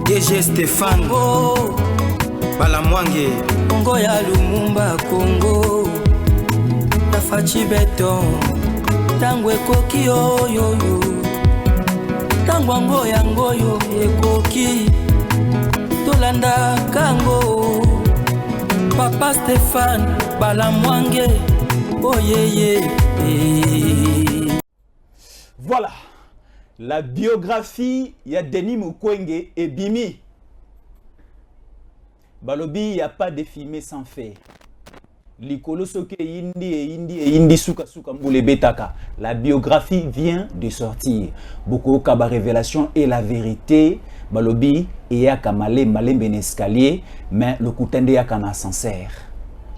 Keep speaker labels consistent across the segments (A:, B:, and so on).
A: DG Stéphane Balamwange
B: Congo ya Lumumba Congo Tafachi Beton Tango ekoki yo Tango ango yango yo ekoki Tolanda kango Papa Stéphane Balamwange Oh yeah.
C: Voilà, la biographie ya Denis Mukwege et Bimi. Balobi, il n'y a pas de filmé sans faire. Likolo soke indi suka mboule betaka. La biographie vient de sortir. Beaucoup kaba révélation et la vérité. Balobi, et ya kamale malembe escalier, mais le kutende ya kana ascenseur.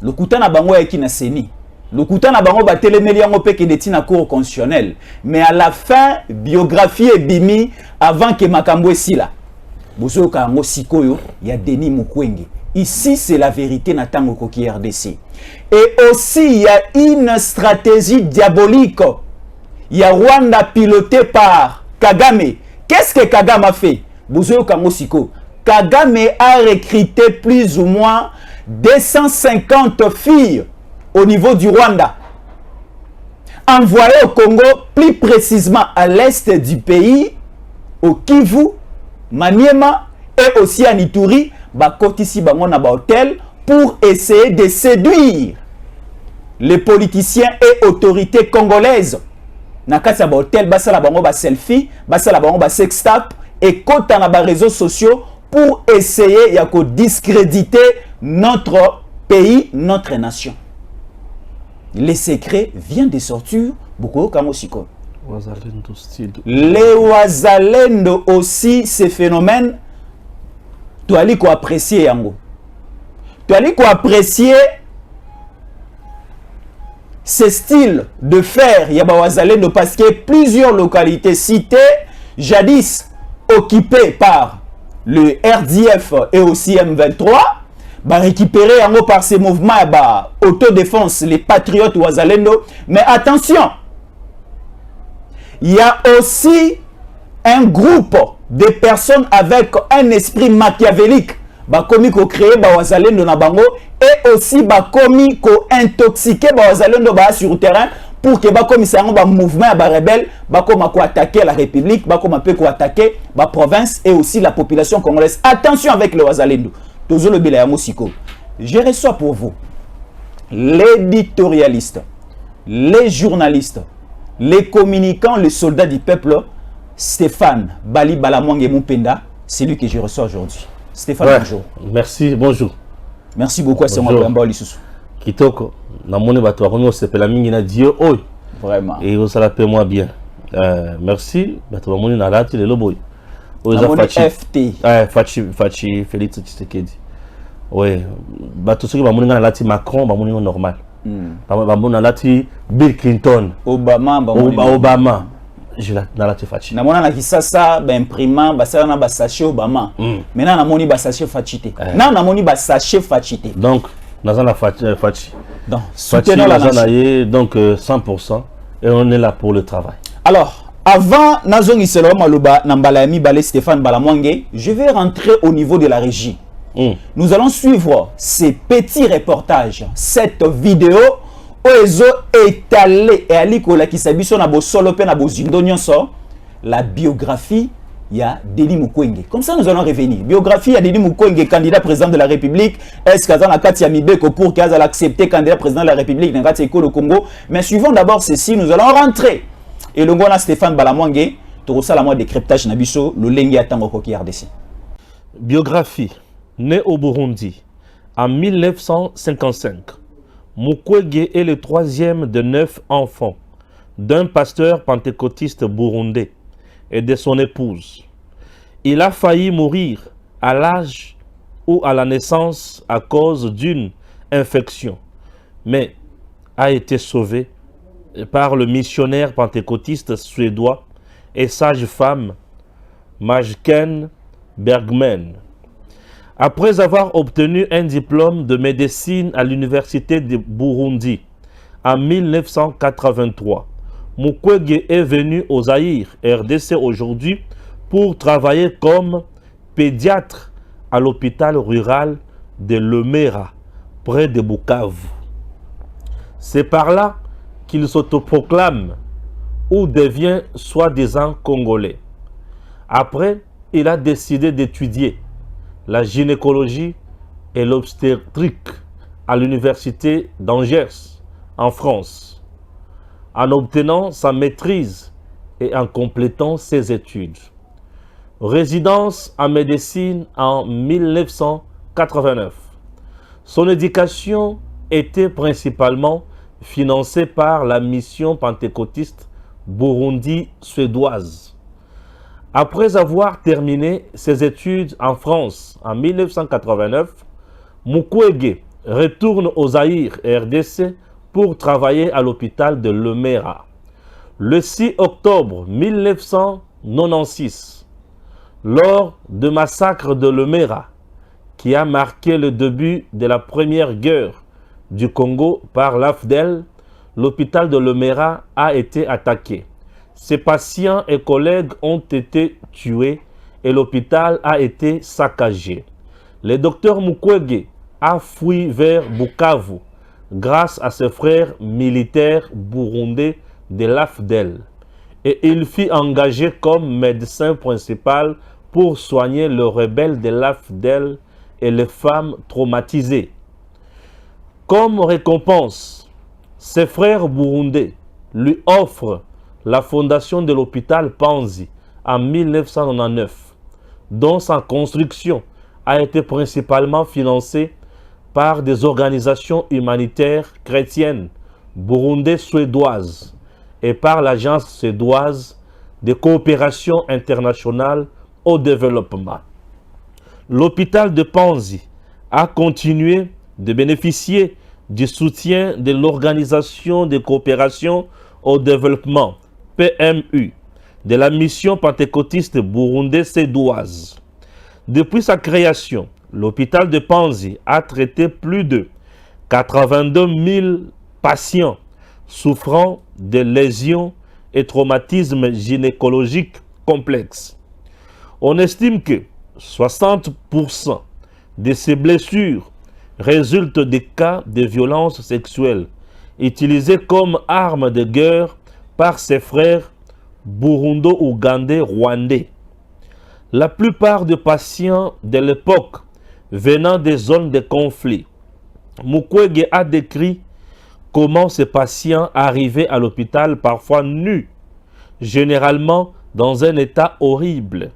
C: Le kutana bango ya kina seni. Le couteau na bango ba telemeli yango pe ke detina cour constitutionnel, mais à la fin biographie et bimi avant que makambo esila. Bozo kango sikoyo ya Denis Mukwege. Ici c'est la vérité na tango koki RDC. Et aussi il y a une stratégie diabolique. Il y a Rwanda piloté par Kagame. Qu'est-ce que Kagame a fait? Bozo kango siko. Kagame a recruté plus ou moins 250 filles au niveau du Rwanda, envoyé au Congo, plus précisément à l'est du pays, au Kivu, Maniema et aussi à Ituri, bakotisi bango na ba hôtel pour essayer de séduire les politiciens et autorités congolaises. Na kati ba hôtel basala bango ba selfie, basala bango ba sextape et kota na ba réseaux sociaux pour essayer ya ko discréditer notre pays, notre nation. Les secrets viennent de sortir beaucoup comme Siko. Les Wazalendo aussi, ces phénomènes, tu as quoi apprécier yango. Tu as quoi apprécier ce style de faire Yaba Wazalendo parce que plusieurs localités citées, jadis occupées par le RDF et aussi M23, bah récupérer par ces mouvements autodéfense, les patriotes Wazalendo. Mais attention, il y a aussi un groupe de personnes avec un esprit machiavélique bah commis ko créer bah Wazalendo na bango et aussi bah commis ko intoxiquer bah Wazalendo bah sur le terrain pour que bah comme ça un mouvement bah rebelle bah comme ko attaquer la République bah comme peut ko attaquer bah province et aussi la population congolaise. Attention avec le Wazalendo. Je reçois pour vous l'éditorialiste, les journalistes, les communicants, les soldats du peuple, Stéphane Bali Balamwange Mupenda, c'est lui que je reçois aujourd'hui. Stéphane, ouais, bonjour.
D: Merci, bonjour.
C: Merci beaucoup à ce moment-là.
D: Kitoko, na moni bato akono sepela mingi na Dieu oy.
C: Vraiment.
D: Et vous ça l'appelle moi bien. Merci, bato moni na lati le loboy.
C: FT.
D: Fachi Félix Tshisekedi. Oui, bato soki ba moni na lati Macron ba moni normal. Ba moni na lati Bill Clinton, Obama. Je na lati Fachi.
C: Na mona na kisasa ba imprimant ba sala na ba sachet Obama. Maintenant na moni ba sachet Fachi te. Na moni ba sachet Fachi te.
D: Donc Nazana Fachi.
C: Donc,
D: soutenons la nation. Donc 100% et on est là pour le travail.
C: Alors, avant Nazongi Selo Maluba Nambalayami Balé Stéphane Balamwange, je vais rentrer au niveau de la régie. Nous allons suivre ces petits reportages, cette vidéo où ils ont étalé et aliko la kisabiso na bo solo pe na bo zindo nyonso la biographie il y a Denis Mukwege. Comme ça, nous allons revenir. Biographie, il y a Denis Mukwege, candidat président de la République. Est-ce qu'il y a Katia Mibeko pour qu'il ait accepté candidat président de la République dans le Congo? Mais suivons d'abord ceci, nous allons rentrer. Et le Ngona Stéphane Balamwange, tu reçois la moitié décryptage Nabiso, le Lengi Atango Koki RDC.
D: Biographie. Né au Burundi en 1955, Mukwege est le troisième de 9 enfants d'un pasteur pentecôtiste burundais et de son épouse. Il a failli mourir à l'âge ou à la naissance à cause d'une infection, mais a été sauvé par le missionnaire pentecôtiste suédois et sage-femme Majken Bergman. Après avoir obtenu un diplôme de médecine à l'université de Burundi en 1983, Mukwege est venu au Zaïre, RDC aujourd'hui, pour travailler comme pédiatre à l'hôpital rural de Lemera, près de Bukavu. C'est par là qu'il s'autoproclame ou devient soi-disant congolais. Après, il a décidé d'étudier la gynécologie et l'obstétrique à l'université d'Angers, en France, en obtenant sa maîtrise et en complétant ses études. Résidence en médecine en 1989. Son éducation était principalement financée par la mission pentecôtiste burundi-suédoise. Après avoir terminé ses études en France en 1989, Mukwege retourne au Zaïre, RDC, pour travailler à l'hôpital de Lemera. Le 6 octobre 1996, lors du massacre de Lemera, qui a marqué le début de la première guerre du Congo par l'AFDEL, l'hôpital de Lemera a été attaqué. Ses patients et collègues ont été tués et l'hôpital a été saccagé. Le docteur Mukwege a fui vers Bukavu grâce à ses frères militaires burundais de l'AFDEL et il fut engagé comme médecin principal pour soigner les rebelles de l'AFDEL et les femmes traumatisées. Comme récompense, ses frères burundais lui offrent la fondation de l'hôpital Panzi en 1999, dont sa construction a été principalement financée par des organisations humanitaires chrétiennes burundais-suédoises et par l'Agence suédoise de coopération internationale au développement. L'hôpital de Panzi a continué de bénéficier du soutien de l'Organisation de coopération au développement, PMU, de la mission pentecôtiste burundais-suédoise. Depuis sa création, l'hôpital de Panzi a traité plus de 82 000 patients souffrant de lésions et traumatismes gynécologiques complexes. On estime que 60% de ces blessures résultent des cas de violences sexuelles utilisées comme arme de guerre par ses frères burundo-ougandais rwandais. La plupart des patients de l'époque venant des zones de conflit, Mukwege a décrit comment ces patients arrivaient à l'hôpital parfois nus, généralement dans un état horrible.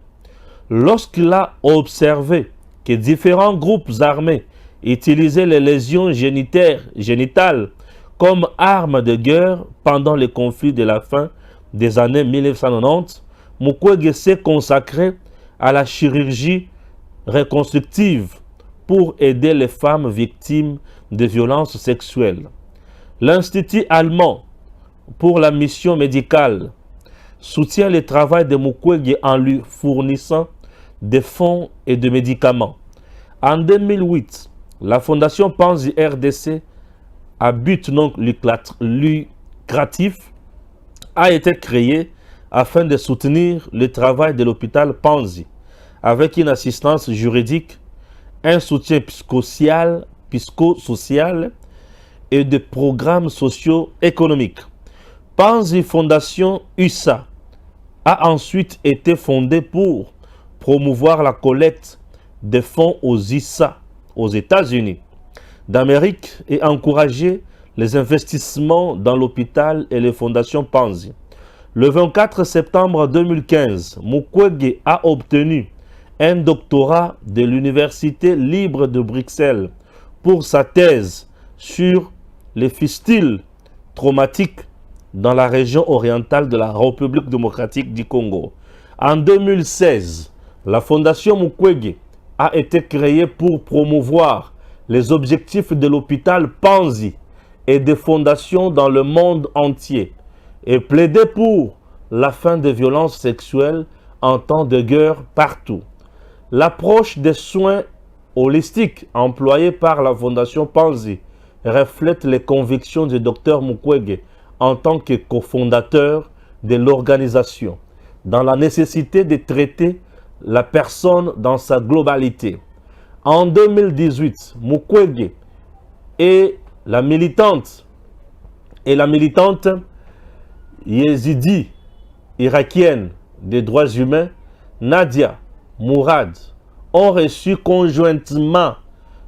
D: Lorsqu'il a observé que différents groupes armés utilisaient les lésions génitales comme armes de guerre pendant les conflits de la fin des années 1990, Mukwege s'est consacré à la chirurgie reconstructive pour aider les femmes victimes de violences sexuelles. L'Institut allemand pour la mission médicale soutient le travail de Mukwege en lui fournissant des fonds et des médicaments. En 2008, la Fondation Panzi RDC à but non lucratif a été créée afin de soutenir le travail de l'hôpital Panzi avec une assistance juridique, un soutien psychosocial et des programmes socio-économiques. Panzi Fondation USA a ensuite été fondée pour promouvoir la collecte des fonds aux USA, aux États-Unis d'Amérique et encourager les investissements dans l'hôpital et les fondations Panzi. Le 24 septembre 2015, Mukwege a obtenu un doctorat de l'Université libre de Bruxelles pour sa thèse sur les fistules traumatiques dans la région orientale de la République démocratique du Congo. En 2016, la Fondation Mukwege a été créée pour promouvoir les objectifs de l'hôpital Panzi et des fondations dans le monde entier et plaider pour la fin des violences sexuelles en temps de guerre partout. L'approche des soins holistiques employée par la Fondation Panzi reflète les convictions du Dr Mukwege en tant que cofondateur de l'organisation, dans la nécessité de traiter la personne dans sa globalité. En 2018, Mukwege et la militante yézidi irakienne des droits humains, Nadia Mourad, ont reçu conjointement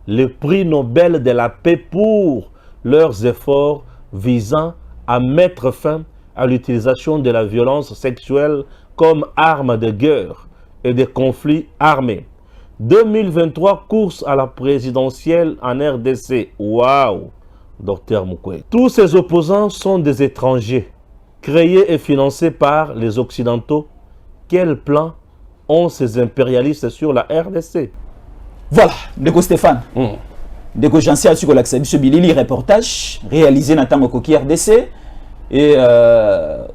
D: le prix Nobel de la paix pour leurs efforts visant à mettre fin à l'utilisation de la violence sexuelle comme arme de guerre et de conflits armés. 2023, course à la présidentielle en RDC. Waouh, Dr Mukwege. Tous ces opposants sont des étrangers, créés et financés par les Occidentaux. Quel plan ont ces impérialistes sur la RDC?
C: Voilà, Ndeko Stéphane. Ndeko Jansi Atsuko Laksabiso Bilili, reportage réalisé dans Tango Koki RDC et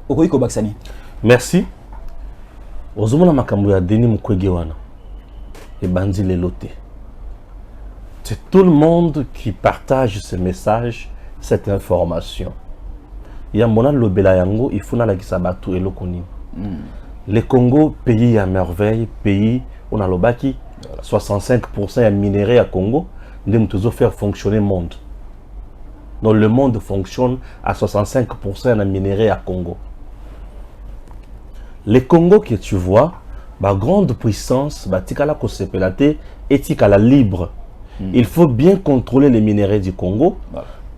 C: Okoiko Baksani.
D: Merci. Ozomona makambo ya Denis Mukwege wana et bandi lelote. C'est tout le monde qui partage ce message, cette information. Yambona lobela yango ifuna la kisabatu elokoni. Le Congo, pays à merveille, pays on a l'obaki 65% de minerais à Congo, nous devons faire fonctionner le monde. Donc le monde fonctionne à 65% de minerais à Congo. Le Congo que tu vois, ma grande puissance, tikala kosepelate et tikala libre. Il faut bien contrôler les minéraux du Congo,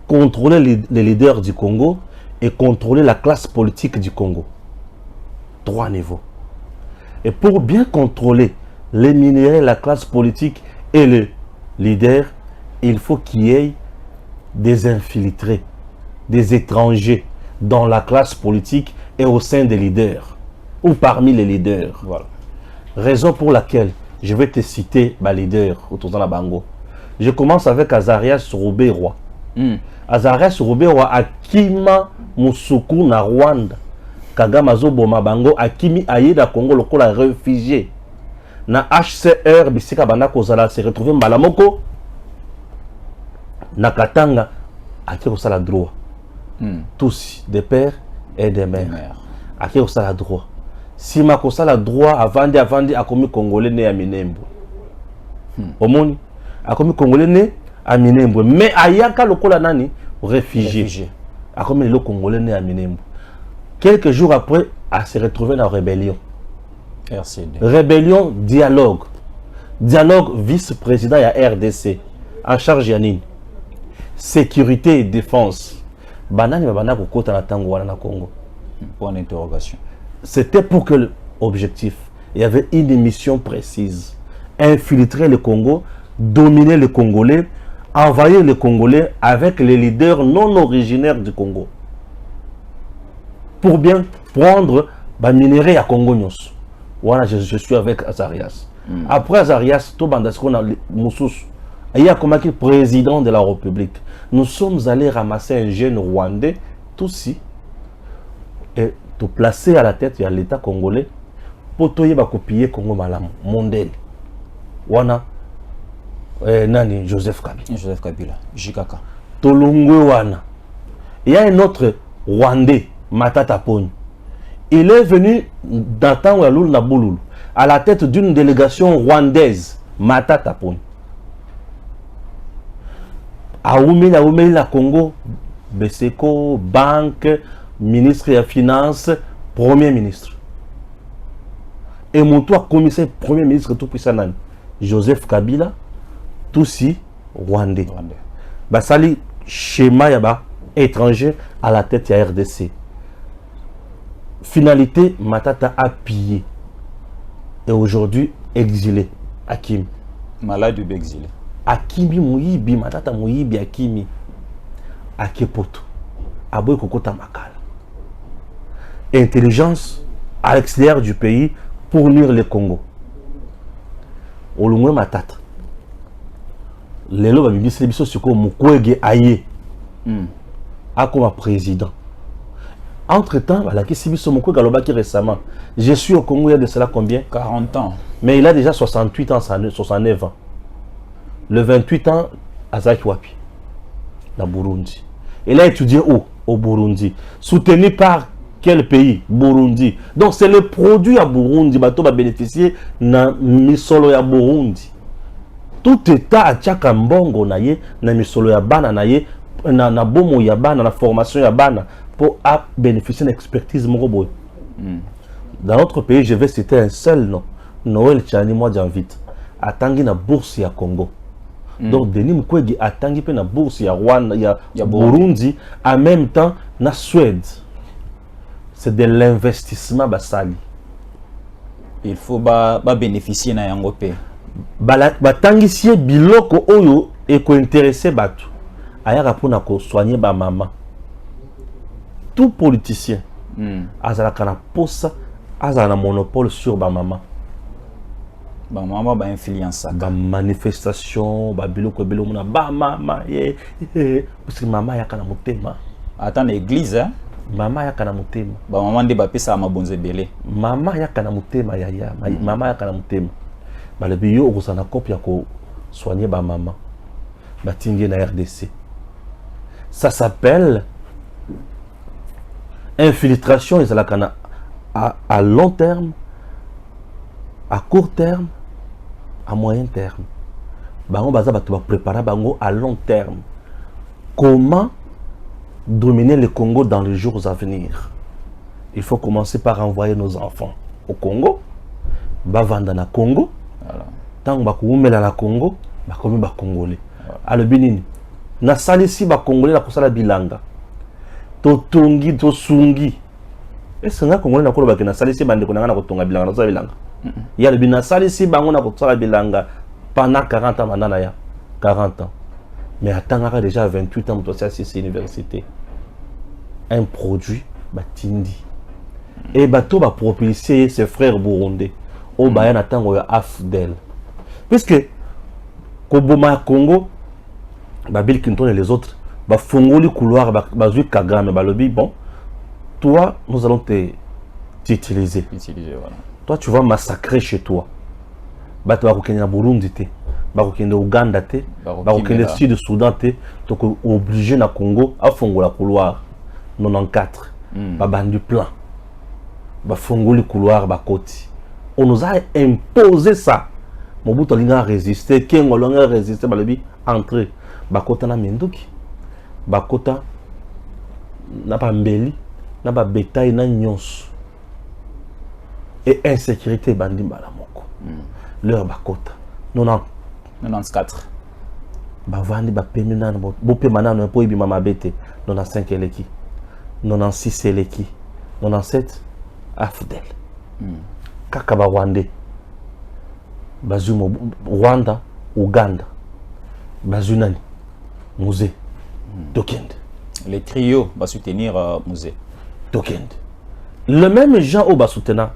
D: contrôler les leaders du Congo et contrôler la classe politique du Congo. 3 niveaux. Et pour bien contrôler les minéraux, la classe politique et les leaders, il faut qu'il y ait des infiltrés, des étrangers dans la classe politique et au sein des leaders, ou parmi les leaders. Voilà. Raison pour laquelle je vais te citer ma leader autour de la Bango. Je commence avec Azarias Rouberoy. Azarias Rouberoy Akima Musuku na Rwanda. Kagame Boma Bango Akimi Aïda Congo lokola réfugié. Na HCR bisika banda kozala se retrouver Malamoko. Na Katanga aki kosala droit. Tous des pères et des mères. Aki kosala droit. Si ma kosala droit avandi akomi congolais né à Minembwe. Omoni akomi congolais né à Minembwe mais ayaka lokola nani réfugié. Akomi le congolais né à Minembwe. Quelques jours après, à se retrouver dans la rébellion.
C: RCD.
D: Rébellion, dialogue. Dialogue, vice-président à RDC. En charge Yanine. Sécurité et défense. Banani babana kokota na tango wana na Congo.
C: Point d'interrogation.
D: C'était pour que l'objectif, il y avait une mission précise. Infiltrer le Congo, dominer les Congolais, envahir les Congolais avec les leaders non originaires du Congo. Pour bien prendre les minéraux à Congo. Voilà, je suis avec Azarias. Après Azarias, tout bandasko na Moussous. Il y a comme président de la République. Nous sommes allés ramasser un jeune Rwandais, Tutsi, et tout placer à la tête de l'État congolais pour tout copier Congo Malam, Mondel. Wana Nani Joseph Kabila.
C: Joseph Kabila, Jikaka.
D: Tolungwe Wana. Il y a un autre Rwandais. Matata Pony. Il est venu d'Atan Waloul Nabouloul à la tête d'une délégation rwandaise. Matata Pony. Aoumé la Congo, Beseko, banque, ministre des Finances, premier ministre. Et mon toit commissaire, premier ministre tout puissant, Joseph Kabila, Tutsi, Rwandais. Basali, schéma yaba, étranger à la tête de la RDC. Finalité, Matata a pillé. Et aujourd'hui, exilé. Hakim.
C: Malade ou exilé.
D: Hakimi Mouyibi, Matata Mouyibi, Hakimi. Akepoto. Aboy Kokota Makala. Intelligence à l'extérieur du pays pour nuire le Congo. Olungwe Matata. Lelo babibisi biso siko Mukwege aye. A comme président. Entre-temps, voilà, récemment, je suis au Congo il y a de cela combien?
C: 40 ans.
D: Mais il a déjà 68 ans, 69 ans. Le 28 ans, à Zakiwapi, dans Burundi. Il a étudié où? Au Burundi. Soutenu par Quel pays? Burundi. Donc c'est le produit à Burundi. Bato va bénéficier na misolo ya Burundi. Tout état a tchaka mbongo na ye, na misolo ya bana na ye, na bomo ya bana, na formation ya bana, pour bénéficier d'une expertise moroboy. Dans notre pays, je vais citer un seul nom. Noël Tchani, moi j'invite. Atangi na bourse ya Congo. Donc Denis Mukwege atangi pe na bourse ya Rwanda, ya Burundi, en même temps na Suède. C'est de l'investissement basali.
C: Il faut bénéficier na yango pe.
D: Batangi si biloko oyo et ko intéresser batu. Ayaka pona ko soigner ba maman. Tout politicien azalaka na posa, azala na monopole sur ba maman.
C: Ba maman ba influence
D: ba manifestation, ba biloko na ba mama parce que maman yaka na motema.
C: Attends l'église hein.
D: Mama yaka na motema.
C: Ba maman de ba pesa ma bonze belé.
D: Mama yaka na motema yaya, mama yaka na motema. Ba le biyo ko sana copie ya ko soigner ba maman. Ba tingi na RDC. Ça s'appelle infiltration à long terme, à court terme, à moyen terme. On va préparer à long terme. Comment dominer le Congo dans les jours à venir? Il faut commencer par envoyer nos enfants au Congo. Bavanda na Congo. Tant que nous na Congo, comme les Congolais. À le Bénin. Na salisi ba Congolais la kosala bilanga. Totongi tosungi. Est-ce que Congolais na kolo ba na salisi bande konanga na kotonga bilanga na bilanga. Ya le bina salisi bango na kosala bilanga pendant 40 ans manana ya 40 ans. Mais attendra déjà à 28 ans pour c'est université. Un produit batindi. Et bato ba propulser ses frères burundais au bayan atango ya AFDEL. Puisque Koboma Congo Bill Clinton et les autres, fongoli couloir, bazui Kagame, balobi, bon, toi, nous allons t'utiliser.
C: Voilà.
D: Toi, tu vas massacrer chez toi. Tu vas au Burundi, tu vas au Ouganda, tu vas au Sud Soudan, tu es obligé na Congo à fongola couloir 94. Du plan. Fongoli couloir, côté. On nous a imposé ça. Mobutu a résisté, Kengo a résisté, balobi, entrer. Bakota na menduki, bakota na ba mbeli, na ba bétail na nyonso. Et insécurité bandi mbala moko. Leur bakota.
C: 94.
D: Bavandi ba pemina na bope manano po ibi mama bete. 95 eleki. 96 eleki. 97 AFDEL. Kaka ba Rwandais. Bazumo Rwanda, Uganda. Bazunani. Musée. Tokend.
C: Les trios va soutenir Musée.
D: Tokend. Le même gens au bas soutenir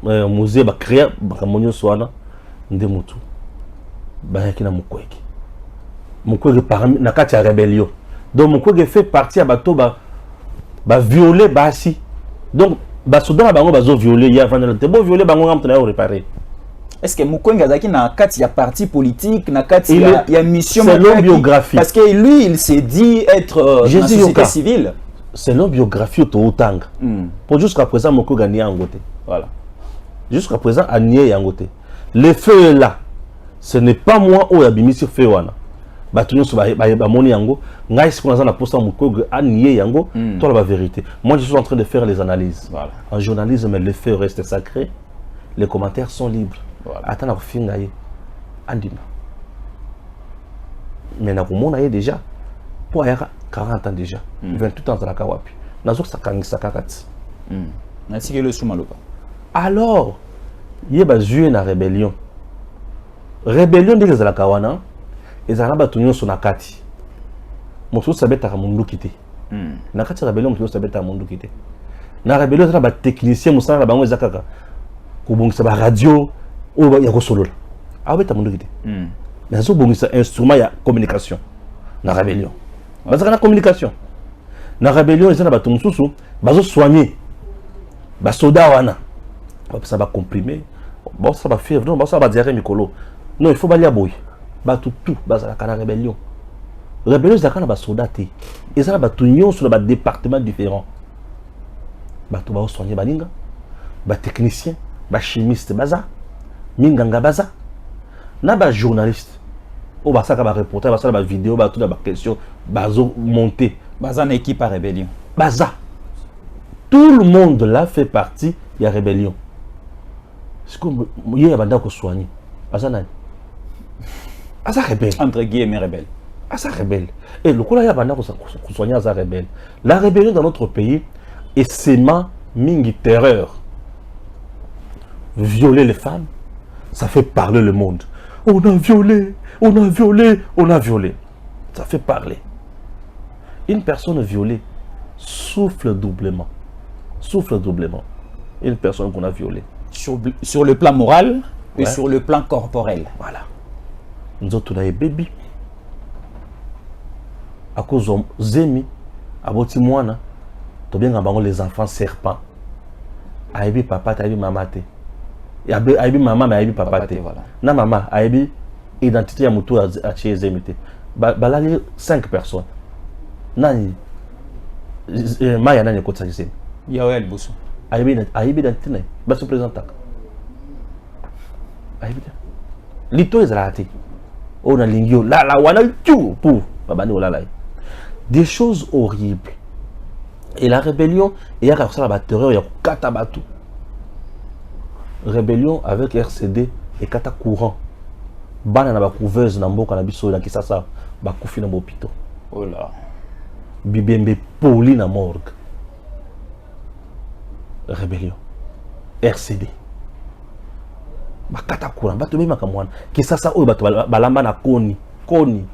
D: Musée va créer Bamonio Soana Ndemutu. Bayaki na Mukwege. Mukwege parmi na kati ya rébellion. Donc Mukwege fait partie à bateau ba violer basi. Donc basoda bango bazo violer ya vendre te bo violer bango ngam tena réparer.
C: Est-ce que Mukwege Zaki na kati ya parti politique, na kati ya mission?
D: C'est l'obiographie.
C: Parce que lui, il s'est dit être dans la société civile.
D: C'est l'obiographie au Toutang. Pour jusqu'à présent, Mukwege n'y a ngoté.
C: Voilà.
D: Jusqu'à présent, à n'y a ngoté. Le feu est là. Ce n'est pas moi où yabimi sur feu wana. Batunyo so ba moni yango. Ngai si qu'on a na posta Mukwege à n'y yango. Toi la vérité. Moi, je suis en train de faire les analyses.
C: Voilà.
D: En journalisme, le feu reste sacré. Les commentaires sont libres.
C: Voilà.
D: Attends, na finga ye andima. Mais na komona ye déjà pour ayaka 40 ans déjà. 28 ans la kawapi. Nazo sakangisa kakati.
C: Na tikelo sumalopa.
D: Alors, ye ba jouer na rébellion. Rébellion de la kawana ezala ba tunyo so nakati. Moto sabeta ka mundu kité. Na kati rébellion moto sabeta mundu kité. Na rébellion ezala ba technicien musala na bango ezakaka. Kobongisa ba radio ou ya ko solo. Abeta mundu kité. Na zo bongisa instrument ya communication. Na rébellion. Bazaka na communication. Na rébellion ezala ba tumususu bazo soigner. Ba soda wana. Ça va comprimer. Bon, ça va faire. Non, ça va dire Mikolo. Non, il faut balayer boy. Bah tout, bah ça la rébellion. Rébellion, c'est quand on va soldat. Et ça va tout sur le département différent. bato ba soigner baninga ba technicien ba chimiste baza minganga baza na ba journaliste o ba saka ba reporter ba sala ba vidéo ba tout ba question bazo monter
C: baza na équipe à rébellion
D: baza tout le monde là fait partie de la rébellion. C'est comme il y a banda ko soigner baza nani asa rebelle
C: entre guillemets rebelle
D: asa rebelle et le coup là il y a banda ko soigner asa rebelle. La rébellion dans notre pays est seulement mingi terreur. Violer les femmes, ça fait parler le monde. On a violé, on a violé, on a violé. Ça fait parler. Une personne violée souffle doublement. Souffle doublement. Une personne qu'on a violée.
C: Sur le plan moral et sur le plan corporel.
D: Voilà. Nous autres, on a des bébés. À cause de Zemi, à Botimouana, tu bien les enfants serpents. Aïbi papa, aïbi maman. Aïbi maman, mais aïbi papa. Na maman, aïbi identité à moutou à chez Zemi. Balali 5 personnes. Nani Maya nani kota Zemi.
C: Yael Boussou.
D: Aïbi identité. Bah se présente. Aïbi. Lito est raté. On a l'ingio. La wana tout pour. Babani olala. Des choses horribles. Et la rébellion, il y a la terreur, il y a Katabatu. Rébellion avec RCD et Kata courant. Bana na ba couveuse na mboka na biso na kisasa ba kufi na hôpital.
C: Oh là.
D: Bibembe poli na morgue. Rébellion. RCD. Ba Kata courant, ba to bima kamwana. Kisasa oyo bato balamba na koni. Koni.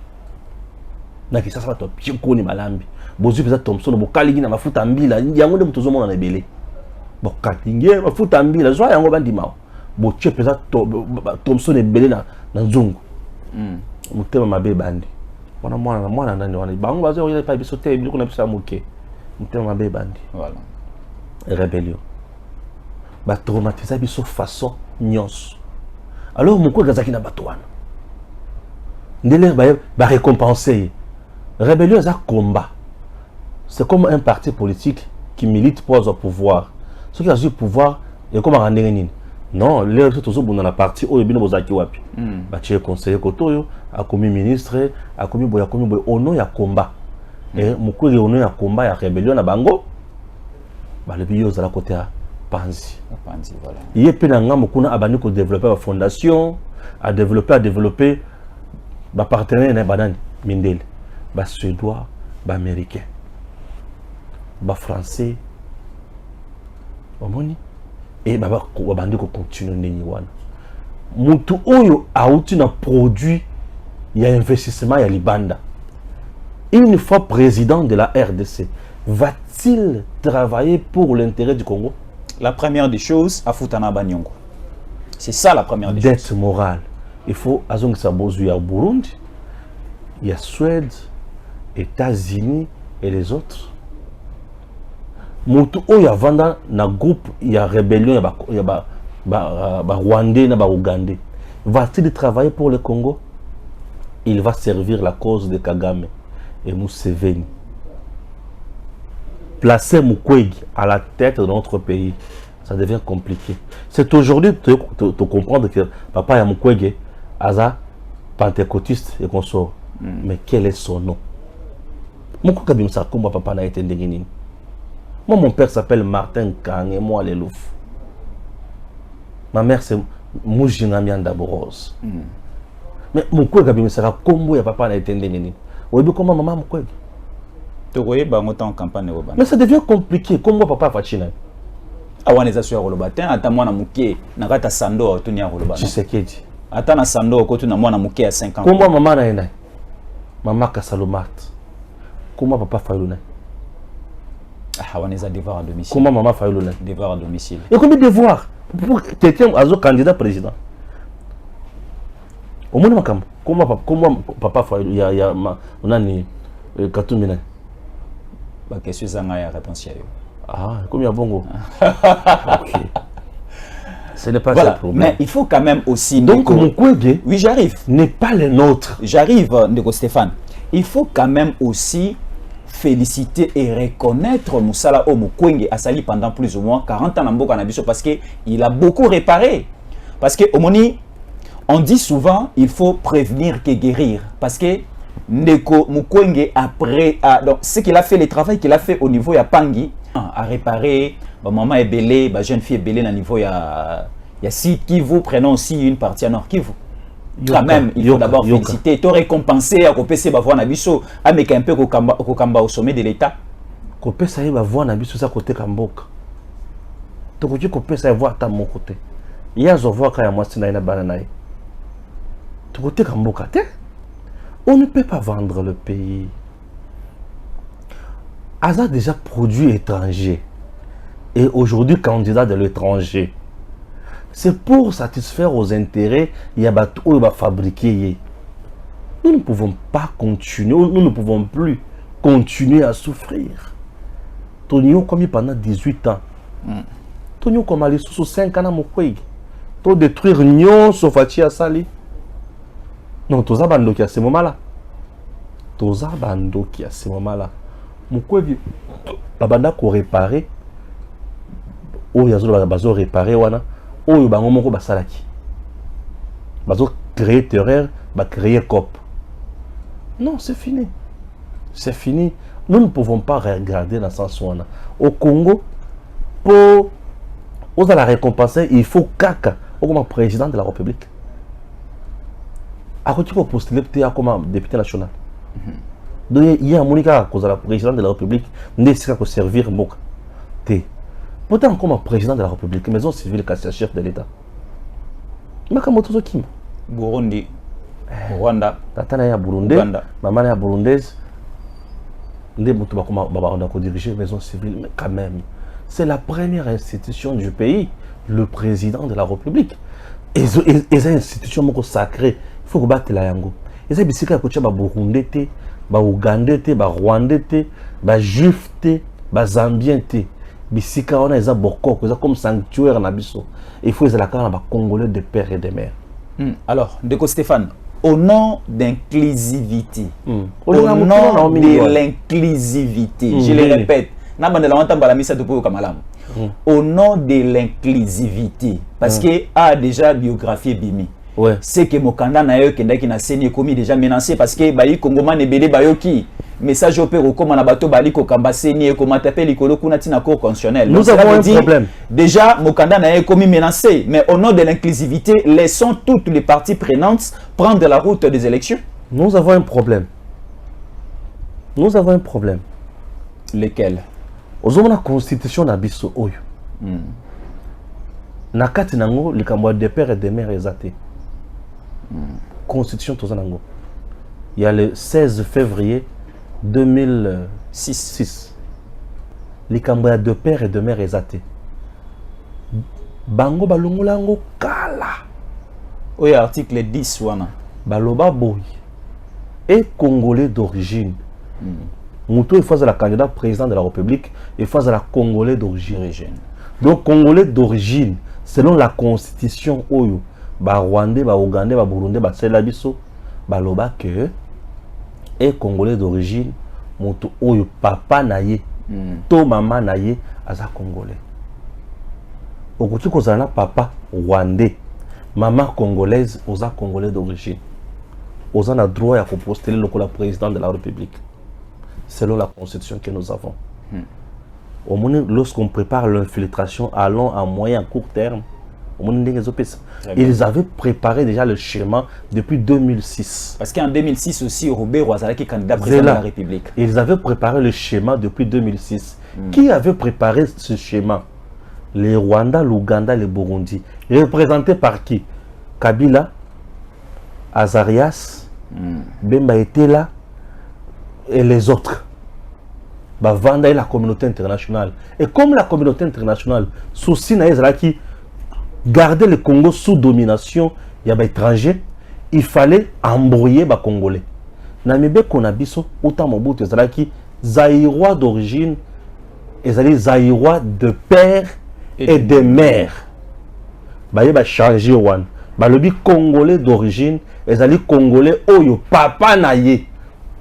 D: Na kisasa bato koni malambi. Bozu peza Thompson bokalingi na mafuta mbila yango nde mutozo mona na ebele bokalingi mafuta mbila zo yango bandima boche peza Thompson ebele na nzungu mutema mabe bandi mwana nani wana bango bazo ya pa biso te biliko na biso amuke mutema mabe bandi
C: voilà
D: rébellion ba traumatiser biso façon nyonso alors moko gazaki na bato wana ndele ba récompenser rébellion za combat. C'est comme un parti politique qui milite pour avoir pouvoir. Ceux qui ont le pouvoir, et comme un non, les gens qui sont dans la partie, ils sont dans la wapi. Le conseiller Kotoyo, a commis ministre, a commis boya, au nom il y a combat. Et beaucoup au nom il y a combat, il y a rébellion à Bango. Le pays est à la côté à Panzi.
C: Voilà.
D: Il y a plein de gens qui ont développé la fondation, à développer, à partenaire dans Banane, Mindel, Suédois, Américain. Ba français omoni et baba bandi ko continuer ndeni wana mutu oyo auti na produit il y a investissement ya libanda une fois président de la RDC va-t-il travailler pour l'intérêt du Congo?
C: La première des choses à Futana Banyongo, c'est ça la première des
D: dette
C: choses.
D: morale. Il faut azong sa bozu ya Burundi, il y a Suède, États-Unis et les autres. Mutu oya vanda na groupe il y a rébellion il y a Rwandais na Ougandais. Va-t-il travailler pour le Congo? Il va servir la cause de Kagame et Museveni. Placer Mukwege à la tête de notre pays, ça devient compliqué. C'est aujourd'hui de comprendre que papa ya Mukwege aza pentecôtiste et consort. Mais quel est son nom? Mon kabimsa kumba papa na été ndengini. Moi, mon père s'appelle Martin Kang et moi, les Louf. Ma mère, c'est Moujinamian Daborose. Mais mon coué, il sera comme il papa n'a été ndengini. Ou bien comment maman, mon coué?
C: Tu vois, bah, on est en campagne.
D: Mais ça devient compliqué. Comment papa Fachina?
C: Ah, on est assuré à Rolobatin. Attends, moi, na mouké, na gata sando, tu n'y a Rolobatin.
D: Tu sais qui dit?
C: Attends, na sando, quand tu n'as moi, na mouké à 5 ans.
D: Comment maman n'a été? Maman Kassalomat. Comment papa Fayouna?
C: Ah, on est à devoir à domicile.
D: Comment maman Fayouna?
C: Devoir à domicile.
D: Et combien de devoirs pour quelqu'un à candidat président? Au moins, comment papa Fayouna? Il y a on a ni Katoumina.
C: Bah, qu'est-ce que ça a réponse?
D: Ah, combien bon? Ok. Ce n'est pas
C: voilà.
D: ça le problème.
C: Mais il faut quand même aussi.
D: Donc, mon Mukwege,
C: oui, j'arrive.
D: N'est pas le nôtre.
C: J'arrive, Ndeko Stéphane. Il faut quand même aussi féliciter et reconnaître Moussala Omukwenge Asali pendant plus ou moins 40 ans en Nabiso parce qu'il a beaucoup réparé. Parce que Omoni, on dit souvent il faut prévenir que guérir. Parce que Ndeko Mukwenge après, donc ce qu'il a fait, le travail qu'il a fait au niveau ya Pangi, a réparé, maman est belé, jeune fille est belé au niveau ya Sud Kivu, prenons aussi une partie à Nord Kivu. Quand même, il faut d'abord féliciter, te récompenser à Kopese Bavoa Nabiso, à mettre un peu Kokamba au sommet de l'État.
D: Kopesa Bavoa Nabiso, ça côté Kamboka. Tu peux Kopesa Bavoa à mon côté. Il y a Zovoa Kaya Mwasina na Bananaï. Tu côté Kamboka, on ne peut pas vendre le pays. Aza déjà produit étranger et aujourd'hui candidat de l'étranger. C'est pour satisfaire aux intérêts, il y a bateau fabriquer. Nous ne pouvons pas continuer, nous ne pouvons plus continuer à souffrir. Tonio comme pendant 18 ans. Tonio comme aller sous 5 ans à Mokweg. Pour détruire Nyon, Sofati à Sali. Non, tous abandons qui à ce moment-là. Tous abandons qui à ce moment-là. Mokweg, la bande qu'on réparer. Oh, il y a des bateaux réparés, wana. Oh, bango moko basalaki. Bazo créer terreur, ba créer cop. Non, c'est fini. C'est fini. Nous ne pouvons pas regarder dans ce sens où au Congo, pour la récompenser, il faut Kaka comme président de la République. À côté de postuler comme député national. Donc il y a Monica cause la président de la République, n'est ce que servir Moka. Pourtant, comme président de la République, maison civile, c'est chef de l'État. Mais comment tout ça?
C: Burundi, Rwanda,
D: Tata ya Burundi, maman ya burundaise, les moutons on a dirigé maison civile, mais quand même, c'est la première institution du pays, le président de la République. Et ces institutions sacrées, il faut battre la yango. Et ces bisika kocha ba Burundi te, ba Ougandais te, ba Rwandais te, ba Juif te, ba Zambien te. Bisika on a eza boko comme sanctuaire na biso. Il faut la carte na Congolais de père et de mère.
C: Alors, Ndeko Stéphane, au nom d'inclusivité, au nom de l'inclusivité, je le répète, au nom de l'inclusivité, parce que a déjà biographie Bimi.
D: Ouais.
C: C'est que Mokanda na yo kenda ki na seni commis déjà menacé parce que bayi Kongoman ebele bayoki message au père comme na bato bali ko kamba seni ko matape likolo kuna tina cour constitutionnelle.
D: Nous avons un problème.
C: Déjà Mokanda na yo commis menacé, mais au nom de l'inclusivité, laissons toutes les parties prenantes prendre la route des élections.
D: Nous avons un problème. Nous avons un problème.
C: Lequel?
D: Aux hommes la constitution na biso oyo. Na kati nango likambo de père et de mère ezate. Constitution Tozanango. Il y a le 16 février 2006. Les Cambodgiens de père et de mère exaté. Bango balongolango kala.
C: Oui, article 10 wana.
D: Baloba boy. Et Congolais d'origine. Moutou il faut la candidat président de la République, il faut la Congolais d'origine. Donc Congolais d'origine, selon la constitution Oyo. Ba Rwandais, ba Ougandais, ba Burundais, ba Selabiso, ba loba que et Congolais d'origine, moto oyo papa naye, to mama naye, aza Congolais. Okuti kozala papa Rwandais, maman congolaise, oza Congolais d'origine. Oza na droit à postuler le président de la République, selon la constitution que nous avons. Au moins, lorsqu'on prépare l'infiltration, allons à moyen, à court terme. Ils avaient préparé déjà le schéma depuis 2006.
C: Parce qu'en 2006 aussi, Robert Ouazalaki candidat président de la République.
D: Ils avaient préparé le schéma depuis 2006. Qui avait préparé ce schéma? Les Rwandais, l'Ouganda, les Burundi. Représentés par qui? Kabila, Azarias, Bemba était là, et les autres. Vanda et la communauté internationale. Et comme la communauté internationale, souci qui garder le Congo sous domination, il y a des étrangers, il fallait embrouiller les Congolais. Namibé Konabiso, autant Mobutu, qui Zaïrois d'origine, et Zaïrois de père et de mère. Il va changer one. Le Congolais d'origine, et Congolais oyo papa naye,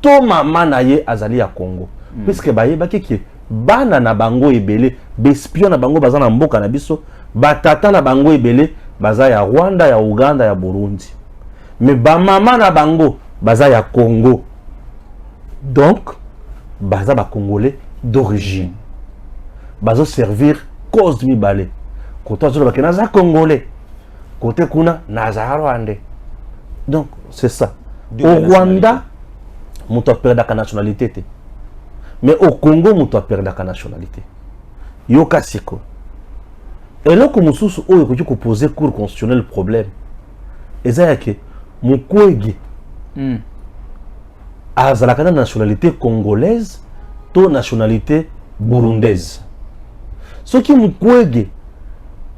D: to maman naye azali à Congo. puisque bayebaki ke bana na bango ebele bespion na bango baza na mboka na biso batata na bango ebele baza ya Rwanda, ya Uganda, ya Burundi, mais ba mama na bango baza ya Congo, donc baza ba congolais d'origine, bazo servir cause mibale côté azolo bakena za congolais côté kuna naza rwandais. Donc c'est ça. Au Rwanda muto perdre la nationalité, mais au Congo muto perdre la nationalité. Yoka siko. Et là comme mususu oyo ko poser cour constitutionnel problème. Eza yake mukwege azalaka na nationalité congolaise to nationalité burundaise. Ce qui mukwege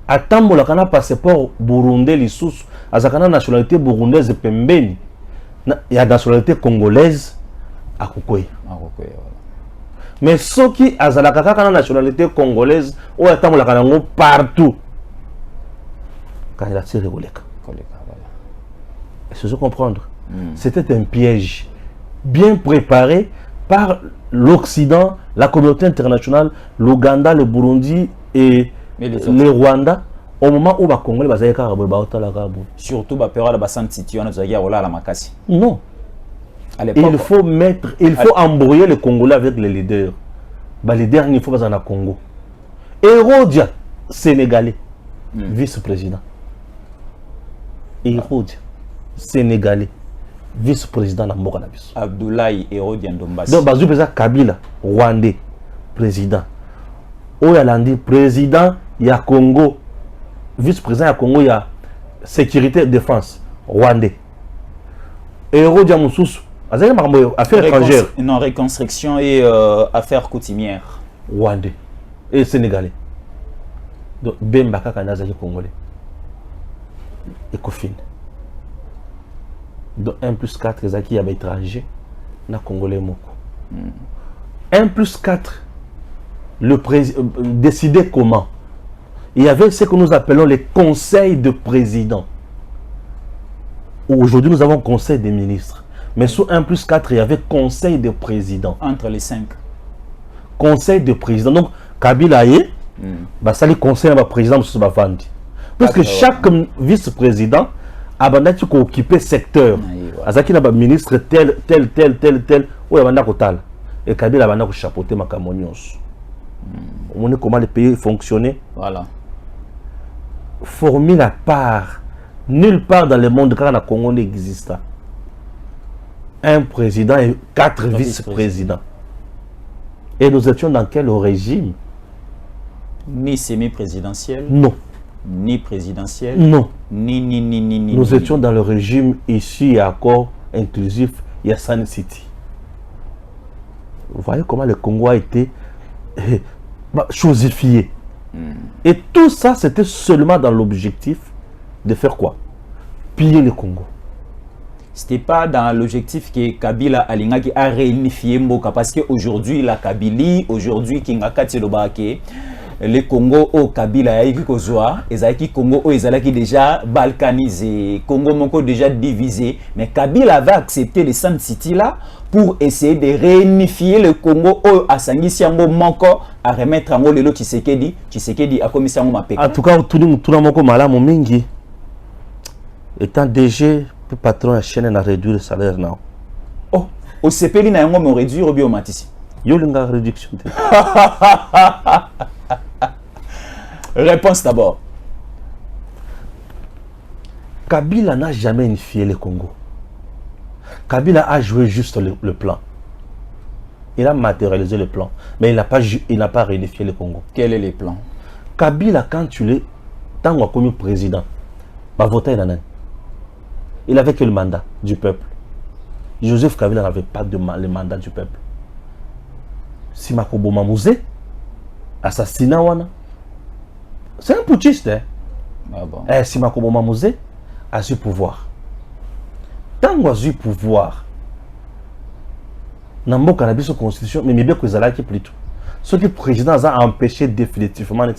D: atambola kana passeport burundais lisusu azakana nationalité burundaise pembeni ya nationalité congolaise akokoya. Mais ce qui azalaka kaka na nationalité congolaise ou atambola kana ngo partout quand il a tiré koleka. Est-ce que je comprendre? C'était un piège bien préparé par l'Occident, la communauté internationale, l'Ouganda, le Burundi et le Rwanda, au moment où les Congolais bazaye ka rabo ba otala ka bo.
C: Surtout ba période ba santiti on a la makasi.
D: Non. Il faut embrouiller les Congolais avec les leaders. Ba leader il faut pas en Congo. Hérodia sénégalais vice-président. Hérodia sénégalais vice-président na mboka na biso.
C: Abdoulaye Hérodia Ndombasi.
D: Donc bazu pesa Kabila rwandais président. Oyalandi président ya Congo, vice-président ya Congo ya sécurité défense rwandais. Hérodia mususu azali makambo affaires étrangères.
C: Non, reconstruction et affaires coutumières
D: rwandais et sénégalais. Donc Bemba kaka nazaki congolais. Ecofin. Donc 1 plus 4 ezaki ya ba étranger na congolais moko. 1 plus 4 le président décidait comment? Il y avait ce que nous appelons les conseils de président. Aujourd'hui, nous avons conseil des ministres. Mais sous 1 plus 4, il y avait conseil de président.
C: Entre les 5.
D: Conseil de président. Donc, Kabila est, ça les conseils de président sur Bafandi. Parce que chaque vice-président a occupé secteur. Azaki na ministre tel, ou il y a et Kabila a chapeauté ma camonios. On sait comment les pays fonctionnaient.
C: Voilà.
D: Formule à part. Nulle part dans le monde, quand le Congo n'existe. Un président et 4 vice-présidents. Et nous étions dans quel régime?
C: Ni semi-présidentiel.
D: Non.
C: Ni présidentiel.
D: Non.
C: Ni.
D: Nous étions dans le régime ici et accord inclusif Yassane City. Vous voyez comment le Congo a été chosifié. Et tout ça, c'était seulement dans l'objectif de faire quoi? Piller le Congo.
C: C'était pas dans l'objectif que Kabila Alingaki a réunifié Mboka, parce qu'aujourd'hui la Kabylie, aujourd'hui Kingaka Tselobake, le Congo au Kabila Yaiki Kozwa, Ezaki Congo au Ezalaki déjà balkanisé, Congo Moko déjà divisé, mais Kabila avait accepté les Sun City là pour essayer de réunifier le Congo au Asangi Siango Moko à remettre en haut le Tshisekedi a commis ça ma
D: En tout cas, tout le monde malamu mingi. Étant DG, le patron a chaîne à réduire le salaire now.
C: Oh, au CPL na yango me réduire au biomatisi.
D: Yo linga réduction.
C: Réponse d'abord.
D: Kabila n'a jamais unifié le Congo. Kabila a joué juste le plan. Il a matérialisé le plan, mais il n'a pas réunifié le Congo.
C: Quel est le plan?
D: Kabila, quand tu l'es, tant qu'on a commis président, bah voter il avait que le mandat du peuple. Joseph Kabila n'avait pas le mandat du peuple. Simako Bomamouze, assassinat wana. C'est un putschiste, hein?
C: Ah bon.
D: Simako Bomamouze a eu pouvoir. Tant qu'on a eu pouvoir, dans la constitution, mais bien que ça plutôt. Ce qui est président a empêché définitivement dans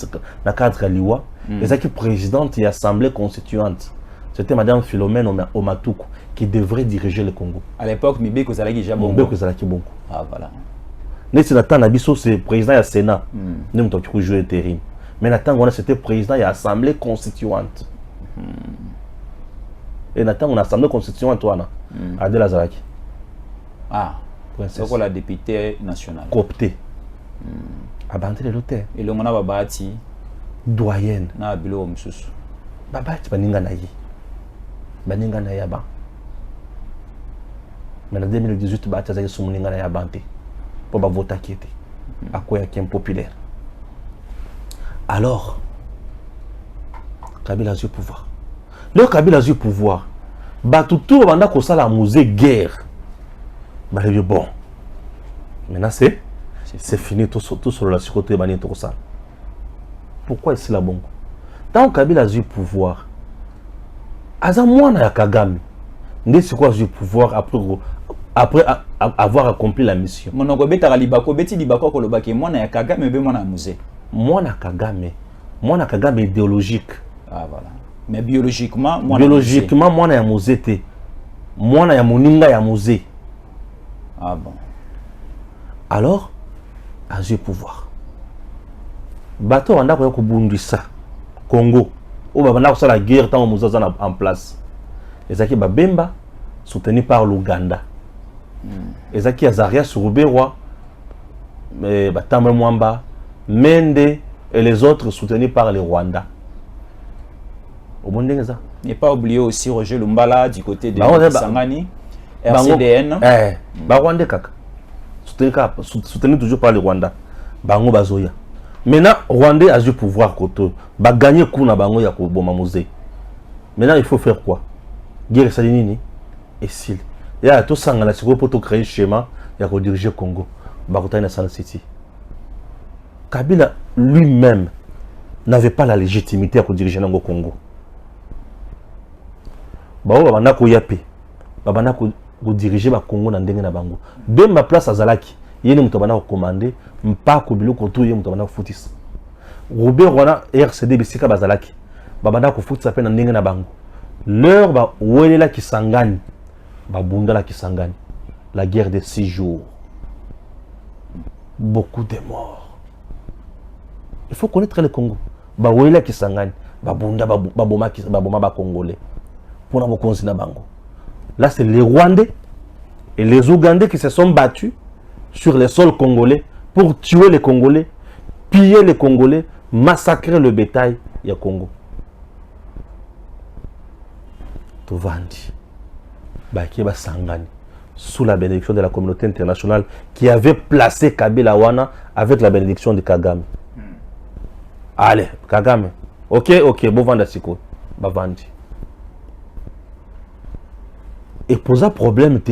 D: le cadre de l'IWA, et ce qui est présidente de l'Assemblée constituante. C'était Madame Philomène Omatuku qui devrait diriger le Congo.
C: À l'époque, Mibé Kozalaki Jabongo.
D: Mibé Kozalaki Bongo.
C: Ah voilà.
D: N'est-ce Nathan Nabiso, c'est président du Sénat. Nous avons joué intérim. Mais Nathan, c'était président de l'Assemblée constituante. Et Nathan, on a l'Assemblée constituante, toi, Adela Zaraki.
C: Ah, c'est quoi la députée nationale?
D: Cooptée. Abandé le loté.
C: Et le mona babati.
D: Doyenne.
C: Na bilo msusu.
D: Babati baninga na yi. Baninga na yaba. Mais en 2018, babati azaki sumuninga na yabante. Pour ba voter qui était. À quoi il y a populaire. Alors, Kabila a eu pouvoir. Le Kabila a eu pouvoir. Bah tout banda ko sala musée guerre. Bah bon. Maintenant c'est fini tout sur la sécurité bani tout ça. Pourquoi est-ce la bon? Tant que Kabila a eu pouvoir. Aza mwana ya Kagame. Ndé c'est quoi eu pouvoir après avoir accompli la mission.
C: Monoko beta libako beti libako ko lobaki mwana ya Kagame be mwana musée.
D: Mwana Kagame idéologique.
C: Ah voilà. Mais biologiquement
D: mwana ya musée te. Mwana ya moninga ya musée.
C: Ah bon.
D: Alors, a eu pouvoir. Bato wanda ko kubundisa Congo. O ba banda ko la guerre tant musée en place. Ezaki babemba soutenu par l'Ouganda. Ezaki Azaria Suruberwa, Batamba Mwamba, Mende et les autres soutenus par les Rwandais. Au bon ça.
C: N'est pas oublié aussi Roger Lumbala du côté de Sangani,
D: RCDN. Rwandais kaka. Soutenu toujours par les Rwandais. Bango Bazoya. Maintenant, Rwandais a eu pouvoir koto. Ba gagner coup na bango ya ko boma musée. Maintenant, il faut faire quoi? Guerre Salinini et Sil. Il y a tout ça pour créer un schéma pour diriger le Congo. Bakotay National City. Kabila lui-même n'avait pas la légitimité pour diriger le Congo. Babana ko yape. Babana ko diriger le Congo dans ndenge na bango. Bemba place à Zalaki. Yene mutabana ko commander, mpa ko biloko to yene mutabana ko futisa. Robert Rwana RCD bisika bazalaki. Babana ko futisa pe na ndenge na bango. L'heure ba welela Kisangani. Babundala Kisangani. La guerre de 6 jours. Beaucoup de morts. Il faut connaître le Congo. Welela Kisangani. Babunda baboma ba Congolais. Pour nous considérer bango. Là c'est les Rwandais et les Ougandais qui se sont battus sur les sols congolais pour tuer les Congolais, piller les Congolais, massacrer le bétail du Congo. Tovandi. Bakieba Sangani, sous la bénédiction de la communauté internationale qui avait placé Kabila Wana avec la bénédiction de Kagame. Allez, Kagame. Ok, bon vendre siko. Bavandi. Et posa problème te.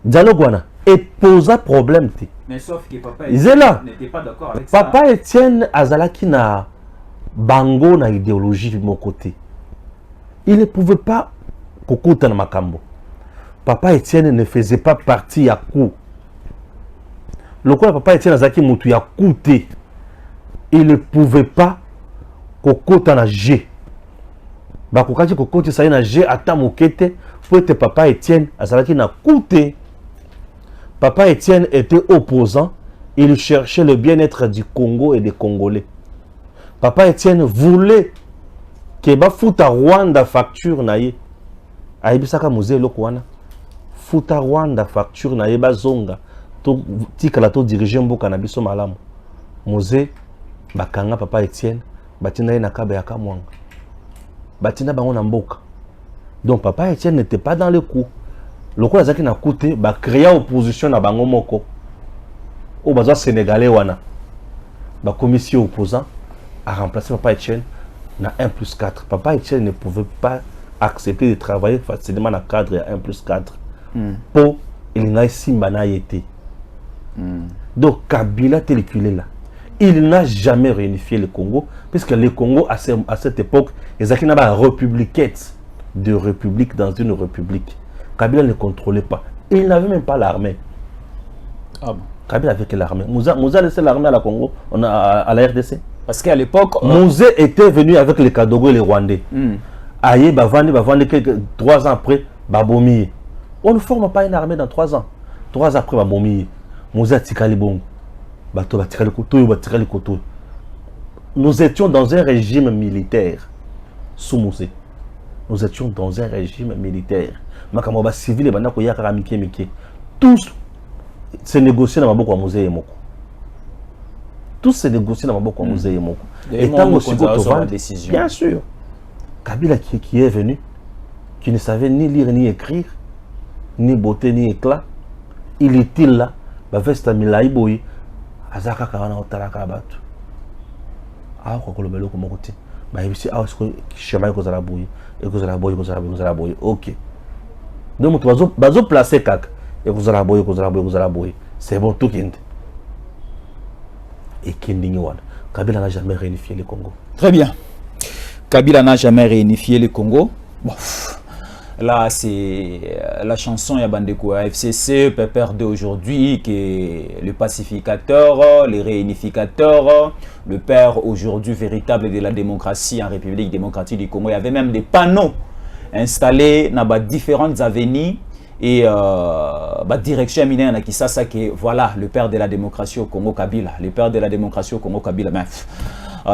D: Dialogue Wana. Et posa problème te.
C: Mais sauf que papa
D: n'était pas d'accord avec ça. Papa Etienne Azalaki na bango na idéologie de mon côté. Il ne pouvait pas Kokuta na makambo. Papa Etienne ne faisait pas partie ya coup. Le quoi papa Etienne Azaki mutu ya coûté. Il ne pouvait pas Kokuta na G. Ba kokati kokoti sa na G ata mokete pour être papa Etienne Azaki na coûté. Papa Etienne était opposant, il cherchait le bien-être du Congo et des Congolais. Papa Etienne voulait que ba futa Rwanda facture na ye. Aibisaka musée lokwana futa Rwanda facture na yeba zonga to tikala to diriger mboka na biso malamu musée bakanga papa Etienne batina na kaba ya kamwanga batina bango na mboka. Donc papa Etienne n'était pas dans le coup. Le coup azaki na coûté ba créer opposition na bango moko o bazwa sénégalais wana ba commission opposant a remplacé papa Etienne na 1+4. Papa Etienne ne pouvait pas accepter de travailler facilement dans le cadre à 1+4 pour il n'a pas été. Donc Kabila tel qu'il est là, il n'a jamais réunifié le Congo puisque le Congo à cette époque ils avaient une républiquette de république dans une république. Kabila ne contrôlait pas, il n'avait même pas l'armée. Ah bon. Kabila avait que l'armée. Moussa laissé l'armée à la Congo, on a à la RDC.
C: Parce qu'à l'époque
D: Moussa était venu avec les Kadogo et les Rwandais. Aïe, bavandi, 3 ans après, babomi. On ne forme pas une armée dans 3 ans. 3 ans après, babomi. Moza Tikali Bongo. Bato Batikali Koto, Batikali Koto. Nous étions dans un régime militaire. Sous Moussé. Nous étions dans un régime militaire. Makamoba civil et Banako Yakara Mike. Tous se négociaient dans ma boîte à Mosé et Moko. Tous se négociaient dans ma boîte à Mosé et Moko. Et tant que décision. Bien sûr. Kabila qui est venu, qui ne savait ni lire ni écrire, ni beauté ni éclat, il est là, Bavesta Milaïboy, Azaka Karana Otaraka Batu. Ah, quoi que le belo comme côté. Bah, ici, ah, est-ce que chemin que ça la bouille, et que ça la bouille, que ça la bouille, ok. Donc, tu vas placer cac, et que ça la bouille, que ça la bouille, que ça la bouille. C'est bon, tout qui est. Et Kindingwan. Kabila n'a jamais réunifié le Congo.
C: Très bien. Kabila n'a jamais réunifié le Congo. Bon. Là, c'est la chanson Yabandeko FCC, Pepper d'aujourd'hui, qui est le pacificateur, le réunificateur, le père aujourd'hui véritable de la démocratie en République démocratique du Congo. Il y avait même des panneaux installés dans différentes avenues et direction Minen à Kisasa que voilà le père de la démocratie au Congo Kabila, le père de la démocratie au Congo Kabila.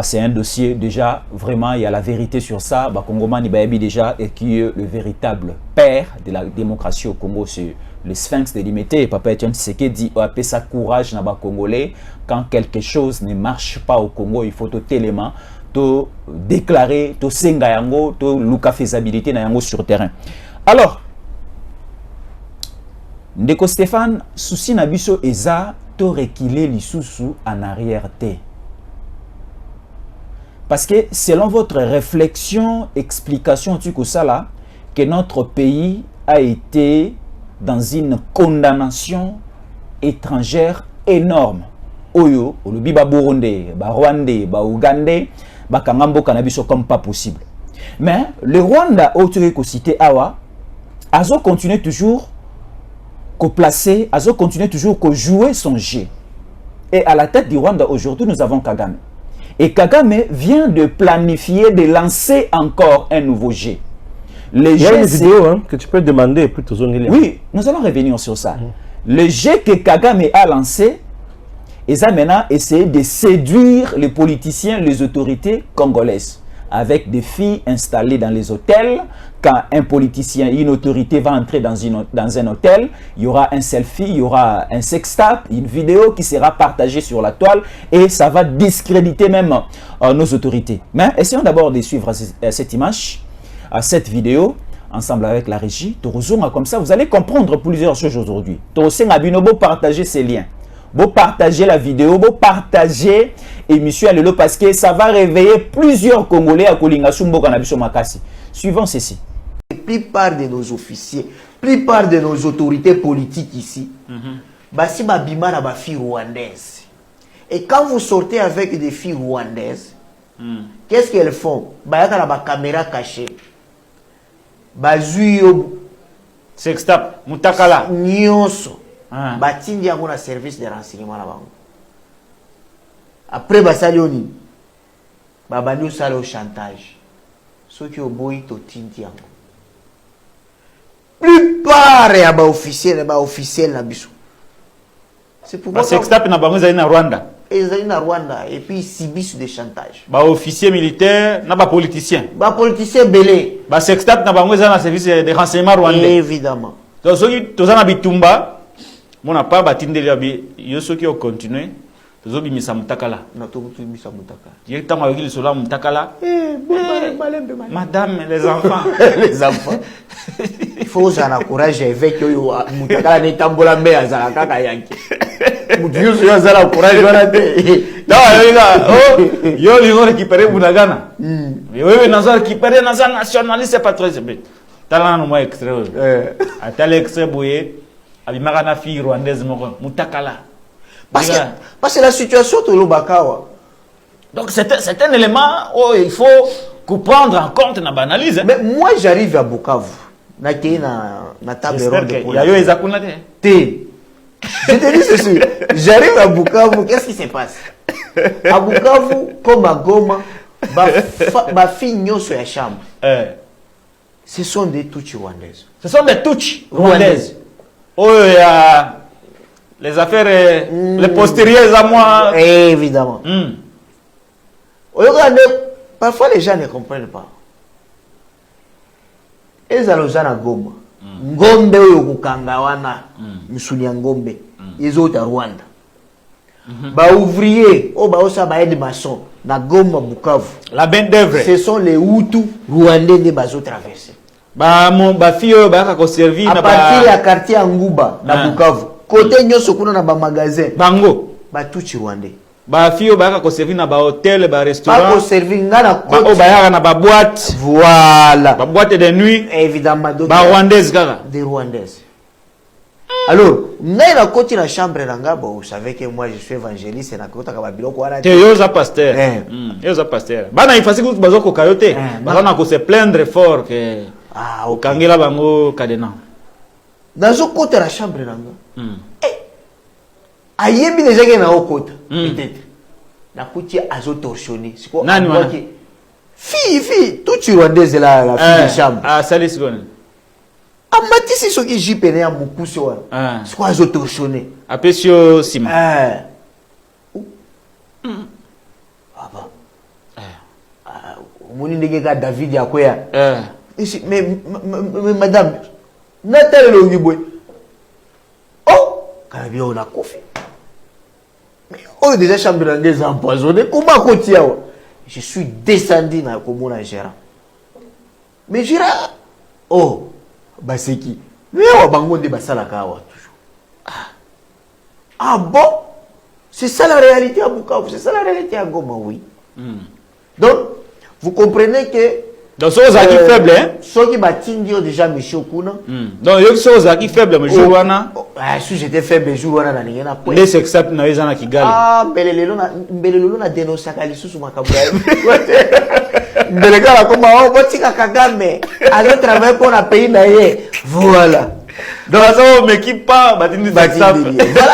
C: C'est un dossier déjà, vraiment, il y a la vérité sur ça. Congoman Ibaebi déjà, et qui est le véritable père de la démocratie au Congo, c'est le Sphinx de Limité. Papa Etienne Tshisekedi dit, appelle ça courage dans les Congolais. Quand quelque chose ne marche pas au Congo, il faut tout élément, tout déclarer, tout senga yango, tout luka faisabilité na yango sur terrain. Alors, Ndeko Stéphane, souci nabiso eza, to reculer l'issoussou en arrière te. Parce que selon votre réflexion, explication, tu ça là, que notre pays a été dans une condamnation étrangère énorme. Oyo, le biba burundais, ba rwandais, ba ougandais, ba kangambo cannabis comme pas possible. Mais le Rwanda, autre cité awa, azo continue toujours qu'au placer, azo continue toujours qu'au jouer son jeu. Et à la tête du Rwanda aujourd'hui, nous avons Kagame. Et Kagame vient de planifier, de lancer encore un nouveau jet.
D: Il y a une vidéo hein, que tu peux demander plutôt.
C: Oui, nous allons revenir sur ça. Le jet que Kagame a lancé, ils ont maintenant essayé de séduire les politiciens, les autorités congolaises. Avec des filles installées dans les hôtels. Quand un politicien, une autorité va entrer dans un hôtel, il y aura un selfie, il y aura un sextape, une vidéo qui sera partagée sur la toile et ça va discréditer même nos autorités. Mais essayons d'abord de suivre cette image, cette vidéo, ensemble avec la régie. Comme ça, vous allez comprendre plusieurs choses aujourd'hui. Partager ces liens. Vous partagez la vidéo, vous partagez l'émission parce que ça va réveiller plusieurs Congolais à Kolingasumbo Kanabiso Makasi. Suivons ceci.
A: La plupart de nos officiers, la plupart de nos autorités politiques ici, basi babima na ba filles rwandaises. Et quand vous sortez avec des filles rwandaises, qu'est-ce qu'elles font? Bayaka na ba caméra cachée. Bazuyo
C: sextap mutakala
A: nyonso. Batindi yango na service de renseignement na bango. Après basali oni babandi osala au chantage. Soki oboyi to tindi yango. Plupart ya ba officiel na biso. C'est pourquoi
C: sextap na bango na Rwanda.
A: Ezali na Rwanda et puis subissent des chantages.
C: Ba officier militaire na ba politicien.
A: Ba politicien belé.
C: Ba sextap na bango na service de renseignement rwandais.
A: Évidemment.
C: Donc soki tozana bitumba mon n'a pas batindé yo soki o continuer tozobi misa mutakala
A: na to misa mutakala
C: directement avec le sola mutakala madame les enfants
A: les enfants il faut ça courage avec yo mutakala ne tambola mbe azala kaka yanke mutu yo azala courage wana te
C: non yo li récupérer bunagana yo nazo récupérer nazo nationaliste patriote talana no moi extrait atale extrait boye abimaka fille rwandaise moko mutakala
A: parce que la situation de l'Obakawa.
C: Donc c'est un élément où il faut prendre en compte dans l'analyse.
A: Mais moi j'arrive à Bukavu. Na table ronde pour
C: la. Je
A: te dis ceci. J'arrive à Bukavu, qu'est-ce qui se passe? À Bukavu, comme à Goma, ma fille nyoso ya chambre. Ce sont des Tutsi rwandaises.
C: Ce sont des Tutsi rwandaises. Oh, Les affaires, les postérieurs à moi.
A: Évidemment. Regardez, parfois les gens ne comprennent pas. Ils ont à Goma. Ngombe oyo kukanga wana misuni ya ngombe. Ils ont à Rwanda. Ba ouvrier, ba osa ba aide maçon na Goma Bukavu.
C: La main d'œuvre.
A: Ce sont les Hutus rwandais qui bazo traverser.
C: Ba fille ba ka servir
A: na partir ya quartier Nguba na Bukavu. Côté nyoso kuna na ba magasin.
C: Bango
A: ba tuchi rwandais.
C: Ba fille ba ka servir na ba hôtel, ba restaurant.
A: Ba servir ngana
C: côté. Ba ya na ba boîte.
A: Voilà.
C: Ba boîte de nuit.
A: Évidemment
C: ba rwandaises kaka.
A: Des rwandaises. Alors, na la côté la chambre nanga, vous savez que moi je suis évangéliste et na côté ka biloko wana.
C: Te yoza pasteur. Yoza pasteur. Bana ifasi ku bazoko kayote. Bana ko se plaindre fort que okangela bango cadena.
A: Dans ce côté la chambre nanga. Ayembi déjà que na okota. Peut-être. Na côté azo torsionné. Siko
C: nani wana?
A: Fille, tout tu rwandaise la fille de chambre.
C: Ah, salis gone.
A: Amatisi soki jipene ya mukuse wana. Siko azo torsionné.
C: Apesio sima.
A: Moni ndenge ka David yakoya. Mais madame, Nathalie Longiboy. Oh, quand on a coffee. Mais oh, déjà chambre des empoisonnés. Comment continue? Je suis descendu dans le gérant. Mais gérant, oh, bah c'est qui? Mais on va bango de basalaka toujours. Ah bon? C'est ça la réalité à Bukavu, c'est ça la réalité à Goma, oui. Donc, vous comprenez que
C: donc ceux qui faibles hein
A: ceux qui battent déjà Michel Kuna
C: donc yo ceux qui faibles mais jour wana
A: si j'étais faible jour wana na ningena
C: point les accept na yeza na Kigali
A: mbelelelo na dénoncer kalisusu makabula mbelega comme oh botika Kagame alors travailler pour un pays naie voilà
C: donc ça on m'équipe pas batini
A: voilà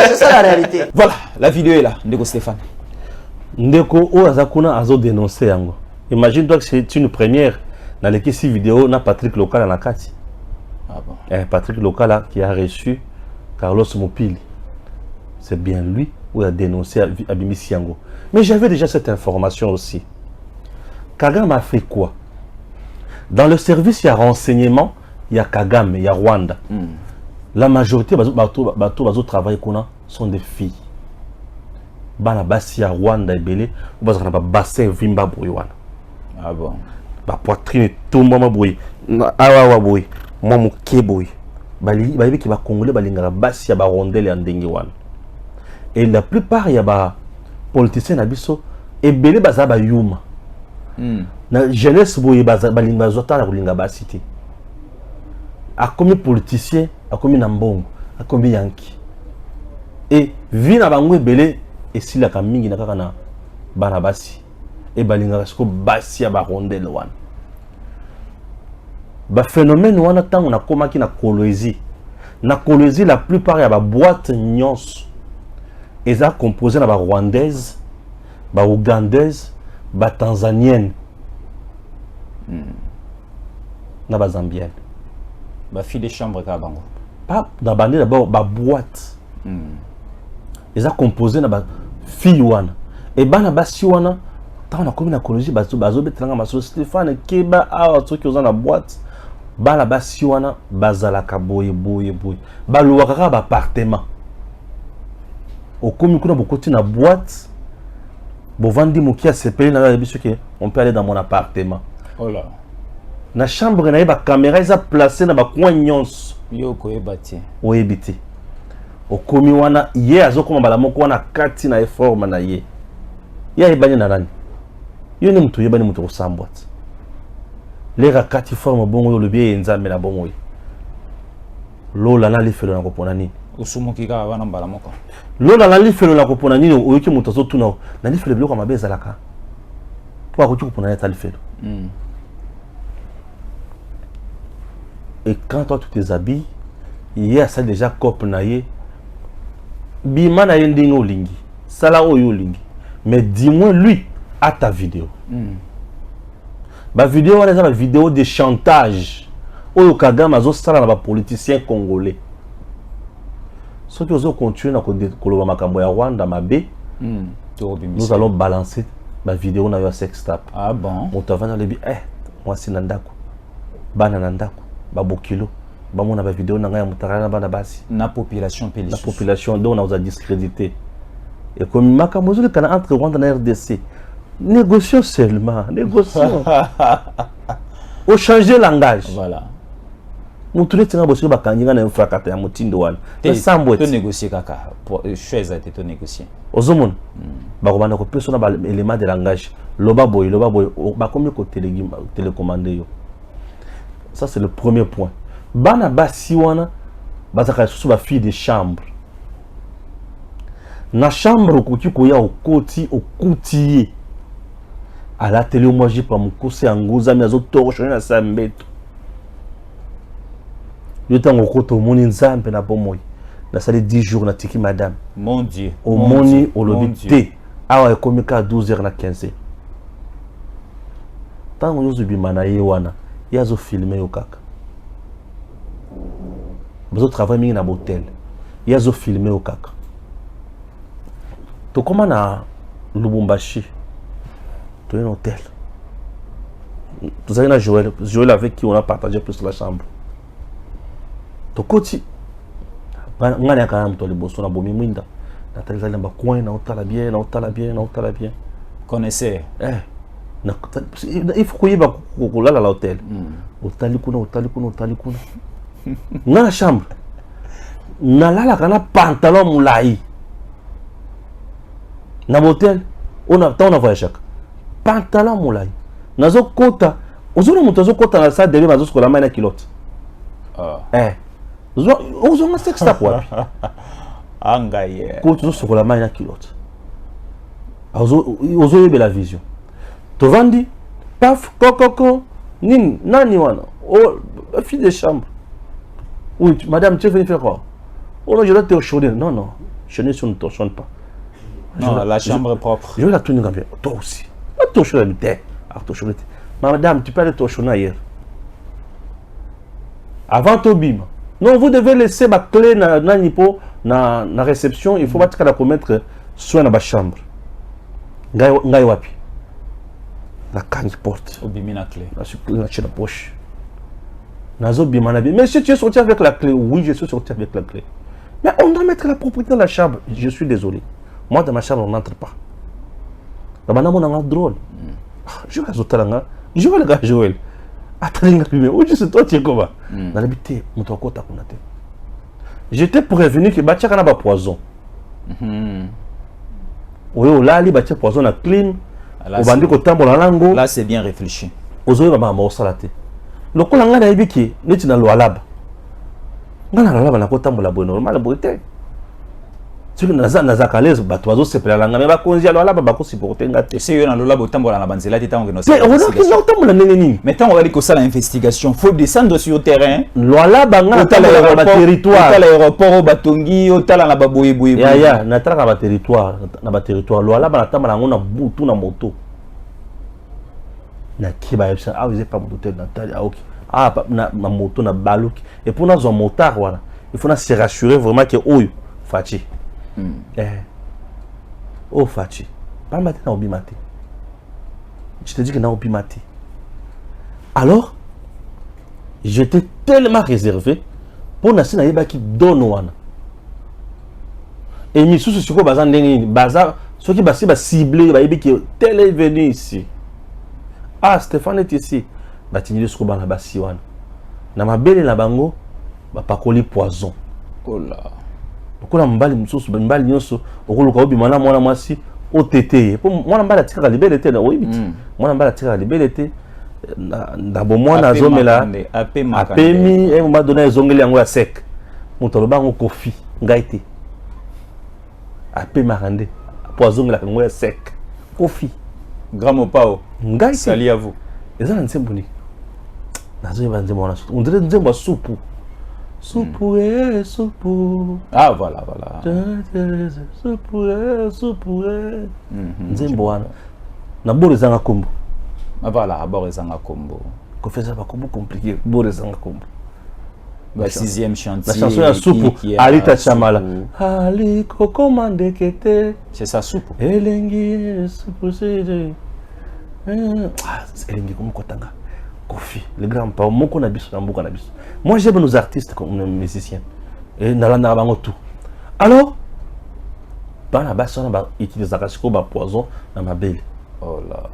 A: c'est ça la réalité.
C: Voilà la vidéo est là Ndeko Stéphane
D: Ndeko o azakuna azo dénoncer yango. Imagine-toi que c'est une première dans les vidéo na Patrick Lokala na kati.
C: Ah bon.
D: Patrick Lokala qui a reçu Carlos Mopili. C'est bien lui où il a dénoncé Abimisi Yango. Mais j'avais déjà cette information aussi. Kagame a fait quoi? Dans le service, il y a renseignement, il y a Kagame, il y a Rwanda. La majorité bateau travail qu'on a sont des filles. Bana basi ya Rwanda ebele, bazana ba bassin vimba boywana.
C: Ah bon.
D: Ba poitrine tomba maboy. Awa boy. Moi muke boy. Bali ki ba congolais balinga basi ya ba rondelle ya ndenge wana. Et la plupart ya ba politiciens na biso ebele baza ba yuma. Na jeunesse boy baza balinga zota na kulinga ba cité. A combien politicien, a combien nambongo, a combien yanki. Et vi na bango ebele et si la kamingi na kaka na bana basi et balinga ko basi ya ba rondelle wana ba phénomène wana tango na komaki na Kolwezi la plupart ya ba boîte nyons eza composé na ba rwandaise ba ougandaise ba tanzanienne na ba zambienne
C: ba fille de chambre ka bango
D: pas na bande d'abord ba boîte eza composé na ba fille wana et bana basi wana tant na komi na Kolwezi bazo betelanga maso Stéphane keba awa soki oza na boîte bana basi wana bazalaka boye baluwaka kaka ba appartement okomi kuna bokoti na boîte bovandi moki asepeli na biso ke on peut aller dans mon appartement.
C: Oh là
D: na chambre na ye ba caméra eza placé na ba coin nyonso
C: yo koyeba tie
D: oyebi te okomi wana ye azokoma bala moko wana kati na forme na ye ya ebani na nani yo ni mtu yebani mtu kosambwa lera kati forme bongo lo bien nzambe na bongo lola na lifelo na kopona nini
C: usumuki ka bana mbala moko
D: lola na lifelo na kopona nini oyoki mutu azotuna na lifelo biloko mabeza laka po akoki kopona ya lifelo et quand toi tu te habilles il y a ça déjà cop na ye bima na ye ndingo lingi sala oyo lingi mais dis-moi lui à ta vidéo ba vidéo wana eza ba vidéo de chantage oyo Kagame azo sala na ba politiciens congolais ceux qui osent continuer à koloba makambo ya Rwanda mabe, nous allons balancer ma vidéo na yo sex tap.
C: Ah bon?
D: Motavana lebi moi si nandako. Bana nandako, babokilo. Ba mona ba vidéo na ngaya mutarana bana basi.
C: Na population pe
D: la population dont on a discrédité. Et comme makambo zo le kana entre Rwanda na RDC. Négocions seulement, négocions. Au changer langage.
C: Voilà.
D: Mutule tsinga bosi ba kanjinga na mfrakata ya mutindo wana.
C: Sambo to négocier kaka. Pour chose a été to négocier.
D: Ozomon. Ba robana ko persona ba élément de langage. Loba boy ba komi ko télécommander yo. Ça c'est le premier point. Bana basi wana bazaka susu ba fille de chambre. Na chambre okuti koya okoti okuti à la télé moi j'ai pas mon conseil en goza mais azo torchonner na sambeto. Yo tango koto moni nzambe na bomoy. Na sali 10 jours na tiki madame.
C: Mon Dieu.
D: Au moni au lobité. Awa ekomi ka 12h na 15h. Tango yo zubima na ye wana, yazo filmer yo kaka. Bazo travail mingi na hôtel. Yazo filmer yo kaka. To koma na Lubumbashi. Tu es un hôtel. Vous avez Joël avec qui on a partagé plus la chambre. To koti. Ngana kana mto liboso na bomi mwinda. Na tali zali mba coin na otala bien, na otala bien, na otala bien.
C: Connaissez.
D: Il faut qu'il y ait à l'hôtel. Otali kuna, otali kuna, otali kuna. Ngana chambre. Nalala kana pantalon moulai. Na hôtel, on a voyagé. Pantalon moulai. Nazo kota. Ozuna mutazo kota na sa debe mazo skola maina kilote. Ozuna sexa kwa.
C: Angaye.
D: Kota zo skola maina kilote. Ozo yebe la vision. Tovandi paf kokoko nani wana. Oh, fille de chambre. Oui, madame, tu es venue faire quoi? Oh non, je dois te chauffer. Non, je ne torchonne pas.
C: Non, la chambre est propre.
D: Je vais la tourner comme ça. Toi aussi. La torchonner le thé. Madame, tu peux aller torchonner ailleurs. Avant Tobim. Non, vous devez laisser ma clé na la réception. Il faut pas que mettre soin dans la chambre. Ngai wapi. La canne porte.
C: Obimi la clé.
D: La poche. Nazo bima na bien. Mais si tu es sorti avec la clé, oui, je suis sorti avec la clé. Mais on doit mettre la propriété dans la chambre. Je suis désolé. Moi, dans ma chambre, on n'entre pas. Là-bas, on a drôle. Je vais à je vais le gars Joël. Attends, où je suis toi, tu es comment? Dans l'habité, mon toit côté à Konate. J'étais prévenu que Batia n'a pas poison. Oui, là, il Batia poison à clean. Au bandit au tambour la langue.
C: Là, c'est bien réfléchi.
D: Aux oeufs, maman, au salate. Le coup, l'anga n'a ébiki, n'est pas dans l'oualab. On a la tambour la bonne normale, la beauté. Si vous avez un les bateaux, c'est pas la langue, mais va conduire à l'oualab, va supporter un gâteau.
C: Si vous avez un tambour à la banzela, tu as un
D: mais on a
C: mais tant on va dire que ça l'investigation, faut descendre sur le terrain.
D: L'oualab, on a un territoire.
C: Au l'aéroport, au Batongi, au Tala, la Baboué, Boué.
D: Ya, na tra na territoire, na territoire. L'oualab, on a tambour, on a boutou na moto. Na kiba yebsa, ah vous êtes pas moto na tali, ah ok. Ah na moto na balouk. Et pour nous un motard voilà, il faut se rassurer vraiment que oh Fati. Oh Fati. Pas matin na obimate. Je te dis que na obimate. Alors j'étais tellement réservé pour na sina yeba ki donne wana. Et mi sous sur ko bazan ndenge bazar ceux qui basi ba ciblé ba yebi que tel est venu ici. Ah, Stéphane est ici. Batini ce qu'on a basi wana. Na mabele na bango ba pakoli poison.
C: Oh là.
D: Okola mbali mususu mbali nyonso okoluka obi mwana mwasi otete. Po mwana mbali atika libelete na oyibiti. Mwana mbali atika libelete na bo mwana azomela apemi et m'a donné ezongeli yango ya sec. Mutolo bango kofi ngaite. Apemi marande poison la yango ya sec. Kofi.
C: Gramo pao.
D: Ngaite.
C: Sali à vous.
D: Eza na nsembuni. Nazo yeba mwana soupe. On dirait nzembo soupe. Soupe, soupe.
C: Ah voilà.
D: Soupe. Nzembo wana. Na bore zanga kombo.
C: Ah voilà, bore zanga kombo.
D: Ko feza ba kombo compliqué, bore zanga kombo.
C: Le 6e chantier.
D: La chanson à soupe. Alita Chamala. Ali Kokomande Kete.
C: C'est ça, soupe.
D: Elengi soupe. Elengi comme Kotanga. Kofi. Le grand pas. Moko na biso, moko na biso. Moi j'aime nos artistes comme nos musiciens. Et nalana bango tout. Alors, bana basa on va utiliser la poison dans ma belle.
C: Oh là.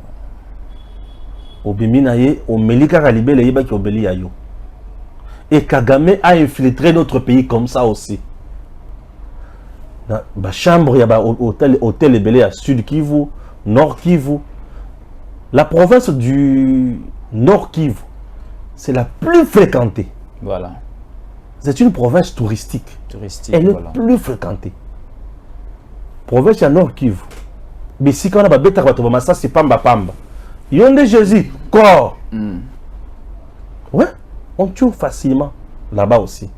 D: Obimi na ye, o melika kalibele yeba ki obeli ya yo. Et Kagame a infiltré notre pays comme ça aussi. Dans la chambre, il y a hôtel Ebele à Sud Kivu, Nord Kivu. La province du Nord Kivu, c'est la plus fréquentée.
C: Voilà.
D: C'est une province touristique. Elle
C: voilà.
D: est plus fréquentée. Province à Nord Kivu. Mais si on a des bêtes, ça c'est Pamba Pamba. Ils ont des Jésus, corps. Ouais. On tue facilement là-bas aussi.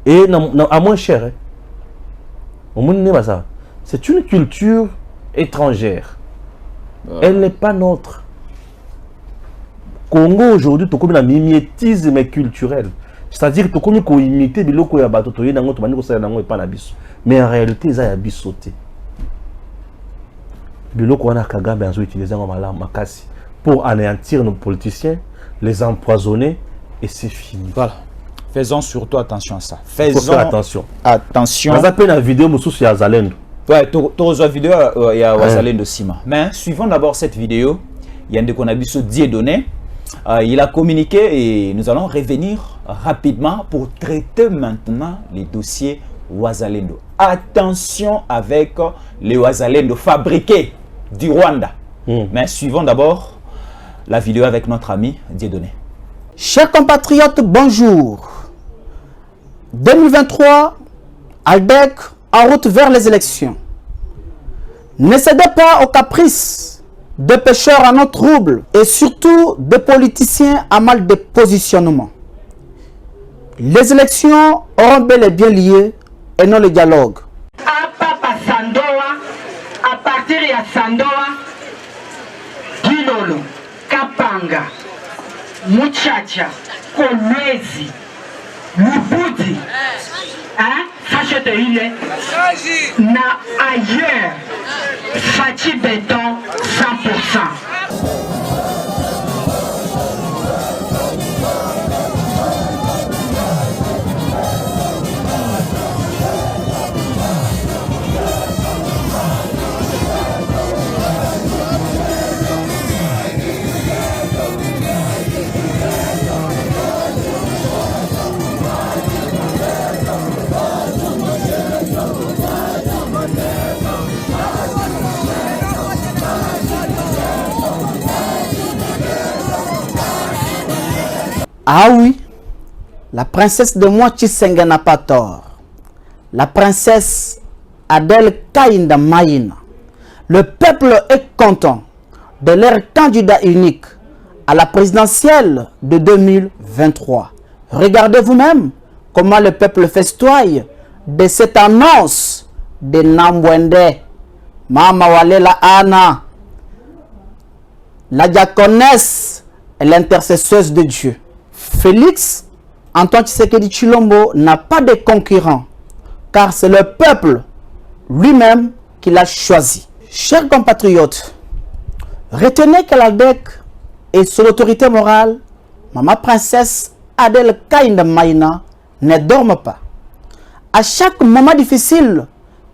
D: Et à moins cher. Hein. C'est une culture étrangère. Elle n'est pas nôtre. Congo aujourd'hui, tu as un mimétisme culturel. C'est-à-dire que tu as imité les locaux à bateau, mais en réalité, ils ont sauté. Les locaux à Kagame ont utilisé pour anéantir nos politiciens, les empoisonner. Et c'est fini.
C: Voilà. Faisons surtout attention à ça.
D: Faisons attention.
C: Attention.
D: On a appelé la vidéo sur Yazalendo.
C: Ouais, tu as une vidéo il y a Yazalendo Sima. Mais suivons d'abord cette vidéo. Il y a un de qu'on a vu ce Dieudonné. Il a communiqué et nous allons revenir rapidement pour traiter maintenant les dossiers Wazalendo. Attention avec les Wazalendo fabriqués du Rwanda. Mais suivons d'abord la vidéo avec notre ami Dieudonné.
E: Chers compatriotes, bonjour. 2023, ALDEC en route vers les élections. Ne cédez pas aux caprices de pêcheurs à notre trouble et surtout des politiciens à mal de positionnement. Les élections auront bel et bien lieu et non le dialogue.
F: À Papa Sandoa, à partir de Sandoa, Gilolo, Kapanga, Muchacha, Kolwezi, Lubudi, hein, Fachete Ile, na ailleurs, Fachi Béton 100%.
E: Ah oui, la princesse de Mwachisenga n'a pas tort. La princesse Adèle Kaïnda Maïna. Le peuple est content de leur candidat unique à la présidentielle de 2023. Regardez vous-même comment le peuple festoie de cette annonce de Nambwende. Mama Walela Anna, la diaconesse et l'intercesseuse de Dieu. Félix Antoine Tshisekedi Tshilombo n'a pas de concurrent, car c'est le peuple lui-même qui l'a choisi. Chers compatriotes, retenez que l'ALDEC et sous l'autorité morale, Maman Princesse Adèle Kaïnda Maïna ne dorme pas. À chaque moment difficile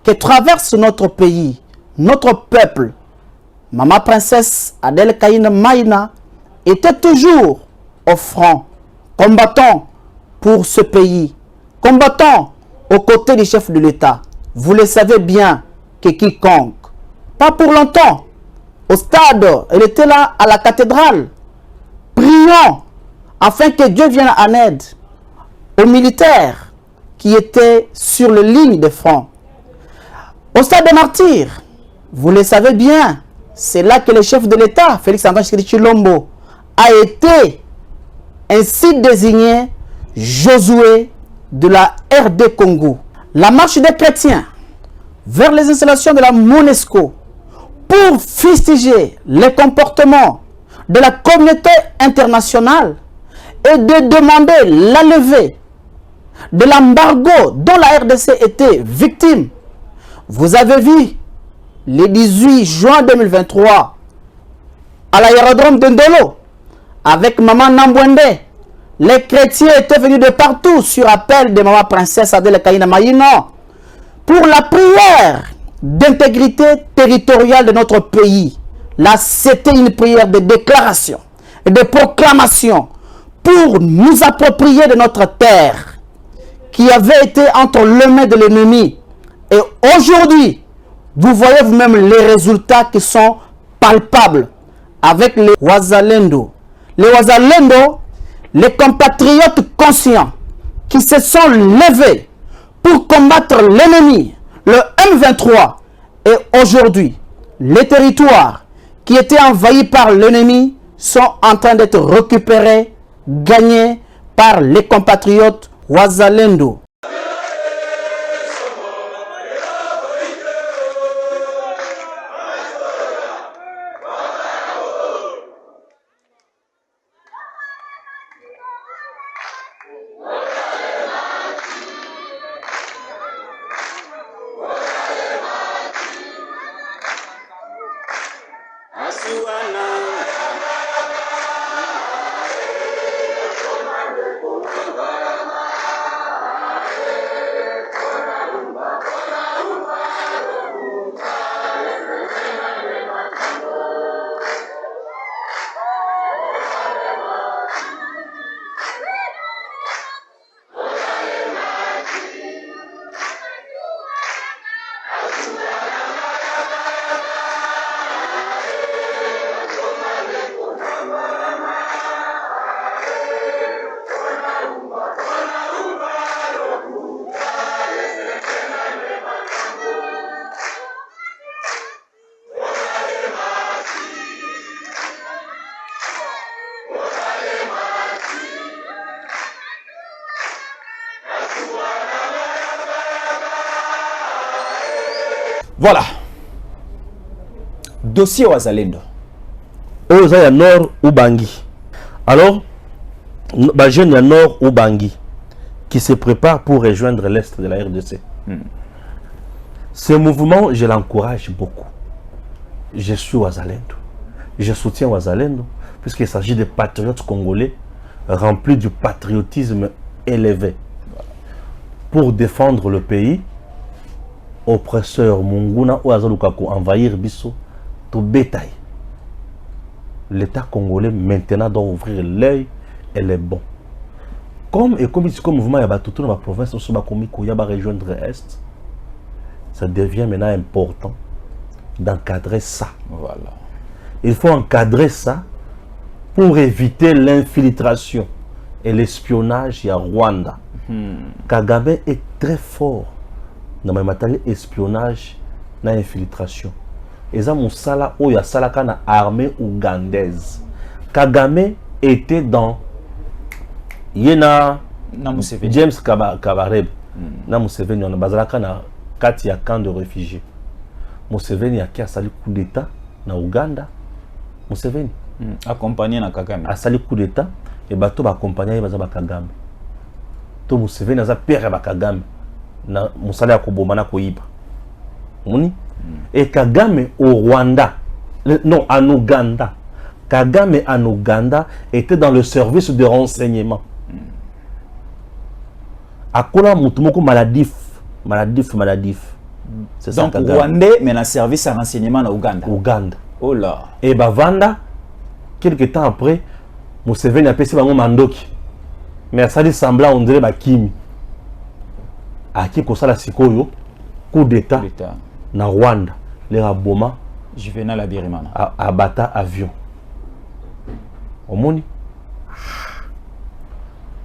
E: que traverse notre pays, notre peuple, Maman Princesse Adèle Kaïnda Maïna était toujours au front, combattant pour ce pays, combattant aux côtés du chef de l'État. Vous le savez bien que quiconque, pas pour longtemps, au stade, elle était là à la cathédrale, priant afin que Dieu vienne en aide aux militaires qui étaient sur les lignes de front. Au stade des martyrs, vous le savez bien, c'est là que le chef de l'État, Félix Antoine Tshisekedi Tshilombo, a été ainsi désigné Josué de la RD Congo. La marche des chrétiens vers les installations de la MONUSCO pour fustiger les comportements de la communauté internationale et de demander la levée de l'embargo dont la RDC était victime. Vous avez vu, le 18 juin 2023, à l'aérodrome de Ndolo, avec Maman Nambwende, les chrétiens étaient venus de partout sur appel de Maman Princesse Adèle Kaïna Mayino pour la prière d'intégrité territoriale de notre pays. Là, c'était une prière de déclaration et de proclamation pour nous approprier de notre terre qui avait été entre les mains de l'ennemi. Et aujourd'hui, vous voyez vous-même les résultats qui sont palpables avec les Wazalendo. Les Wazalendo, les compatriotes conscients qui se sont levés pour combattre l'ennemi, le M23. Et aujourd'hui, les territoires qui étaient envahis par l'ennemi sont en train d'être récupérés, gagnés par les compatriotes Wazalendo.
C: Voilà. Dossier Wazalendo.
D: Oza ya Nord ou Bangui. Alors, bah, jeune ya Nord ou Bangui qui se prépare pour rejoindre l'Est de la RDC. Ce mouvement, je l'encourage beaucoup. Je suis Wazalendo. Je soutiens Wazalendo puisqu'il s'agit de patriotes congolais remplis du patriotisme élevé pour défendre le pays. Oppresseur Munguna ou Azalukako envahir Bisso, tout bétail. L'État congolais maintenant doit ouvrir l'œil et les bons. Comme mouvement Yaba tout dans la province, on va rejoindre l'Est, ça devient maintenant important d'encadrer ça.
C: Voilà.
D: Il faut encadrer ça pour éviter l'infiltration et l'espionnage à Rwanda. Kagame est très fort dans le matériel espionnage et infiltration. Et ça, Moussala, où il y a Salaka armée ougandaise. Kagame était dans Yena James Kabareb. Na Museveni, on a Bazalaka na kati ya camp de réfugiés. Museveni a qui a sali coup d'état na Ouganda. Museveni
C: accompagné na Kagame.
D: A sali coup d'état et bateau ba accompagner bazaba Kagame. To Museveni a za père ba Kagame. Na musala ya kobomana koyiba moni et Kagame au Rwanda non en Ouganda. Kagame en Ouganda était dans le service de renseignement. Akola mutumoko maladif. C'est ça.
C: Donc Rwandais mais na service à renseignement en Ouganda. Oh là.
D: Et Bavanda quelques temps après Museveni a passé bango mandoki. Mais ça dit semblant on dirait bakimi. Aki kosala sikoyo coup d'état na Rwanda les Raboma
C: Juvenal Abirimana
D: abata avion omoni.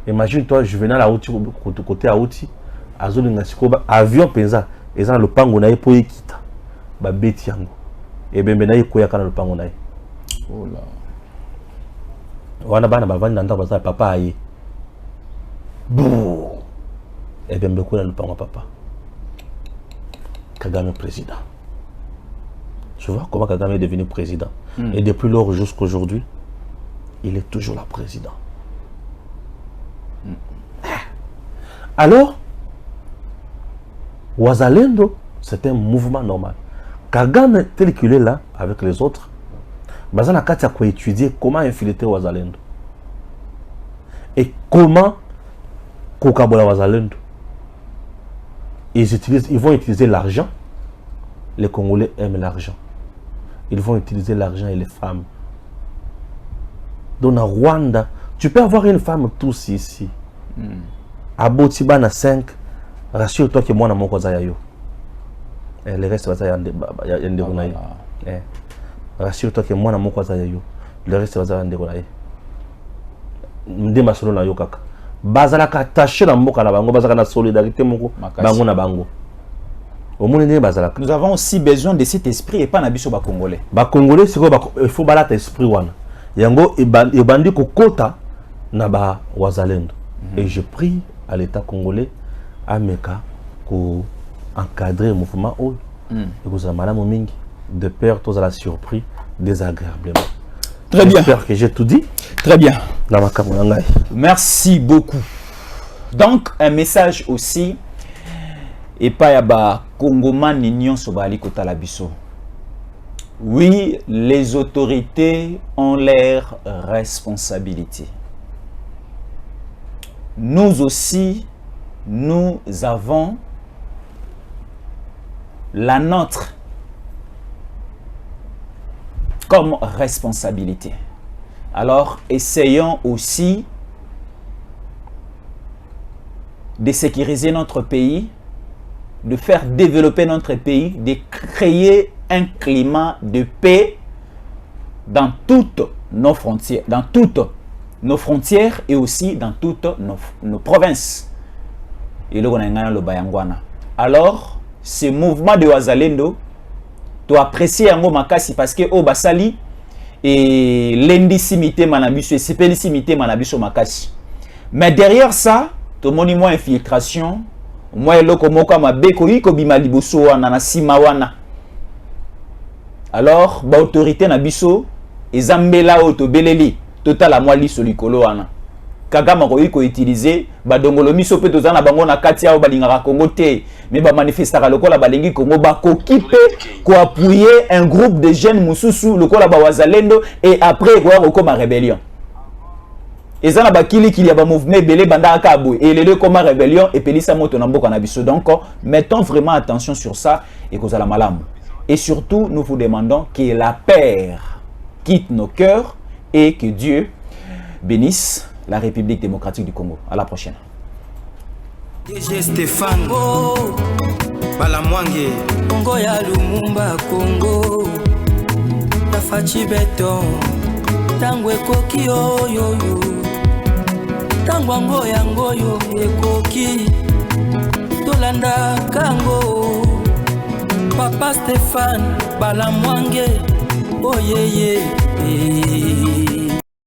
D: Imagine toi Juvenal a outi côté a outi azolinga sikoba avion penza eza na lopango na ye po ekita ba beti yango et bembe na ye koya kana lopango na ye.
C: Oh là.
D: Wana bana bavandi na ndako za papa aye bouh. Et bien, beaucoup le parent papa. Kagame président. Je vois comment Kagame est devenu président. Et depuis lors jusqu'à aujourd'hui, il est toujours là président. Alors, Wazalendo, c'est un mouvement normal. Kagame, tel qu'il est là, avec les autres, Bazana Katia a étudié comment infiltrer Wazalendo. Et comment Kokabola Wazalendo. Ils vont utiliser l'argent. Les Congolais aiment l'argent. Ils vont utiliser l'argent et les femmes. Dans le Rwanda, tu peux avoir une femme tous ici. À Botiba, na 5, rassure-toi que moi, je suis un peu. Le reste, c'est un peu. Rassure-toi que moi, je suis un peu. Le reste, c'est un peu. Je suis un peu. Bazalaka attaché dans mboka na bango, bazalaka na solidarité moko bango na bango.
C: Nous avons aussi besoin de cet esprit et pas na biso ba congolais.
D: Ba congolais c'est quoi, il faut balata esprit wana. Yango ebandi ko kota na ba wazalendo. Et je prie à l'état congolais à meka ko encadrer le mouvement haut. Et vous avez madame mingi de peur tous à la surpris désagréablement.
C: Très bien.
D: J'espère que j'ai tout dit.
C: Très bien. Merci beaucoup. Donc, un message aussi. Et pas yaba Congoman Nignon Sobali Kotalabiso. Oui, les autorités ont leur responsabilité. Nous aussi, nous avons la nôtre comme responsabilité. Alors, essayons aussi de sécuriser notre pays, de faire développer notre pays, de créer un climat de paix dans toutes nos frontières, et aussi dans toutes nos provinces. Alors, ce mouvement de Wazalendo, tu apprécies un mot makasi parce que au basali et l'indisimité manabiso et sépelissimité manabiso makasi. Mais derrière ça, tout le monde moins infiltration, moi eloko moka mabeko iko bima liboso wana na sima wana. Alors, ba autorité na biso ezambela auto beleli total a moi li solikolo wana. Kagama ko iko utiliser ba dongolo miso pe tozana bango na kati ya balinga Congo te. Mais ba manifestaka lokola balingi Congo ba kokipe ko appuyer un groupe de jeunes mususu lokola ba wazalendo et après ko comme rébellion. Ezana ba kili ya ba mouvement belé banda akabo et les deux comme rébellion et pelisa moto na mboka na biso. Donc mettons vraiment attention sur ça et kozala malamu. Et surtout nous vous demandons que la paix quitte nos cœurs et que Dieu bénisse la République démocratique du Congo. À la prochaine.
B: DG Stéphane Balamwange Congo ya Lumumba Congo Tafachi Beton Tangwe koki yo Tangwango yango yo ekoki Tolanda kango Papa Stéphane Balamwange Oh yeah yeah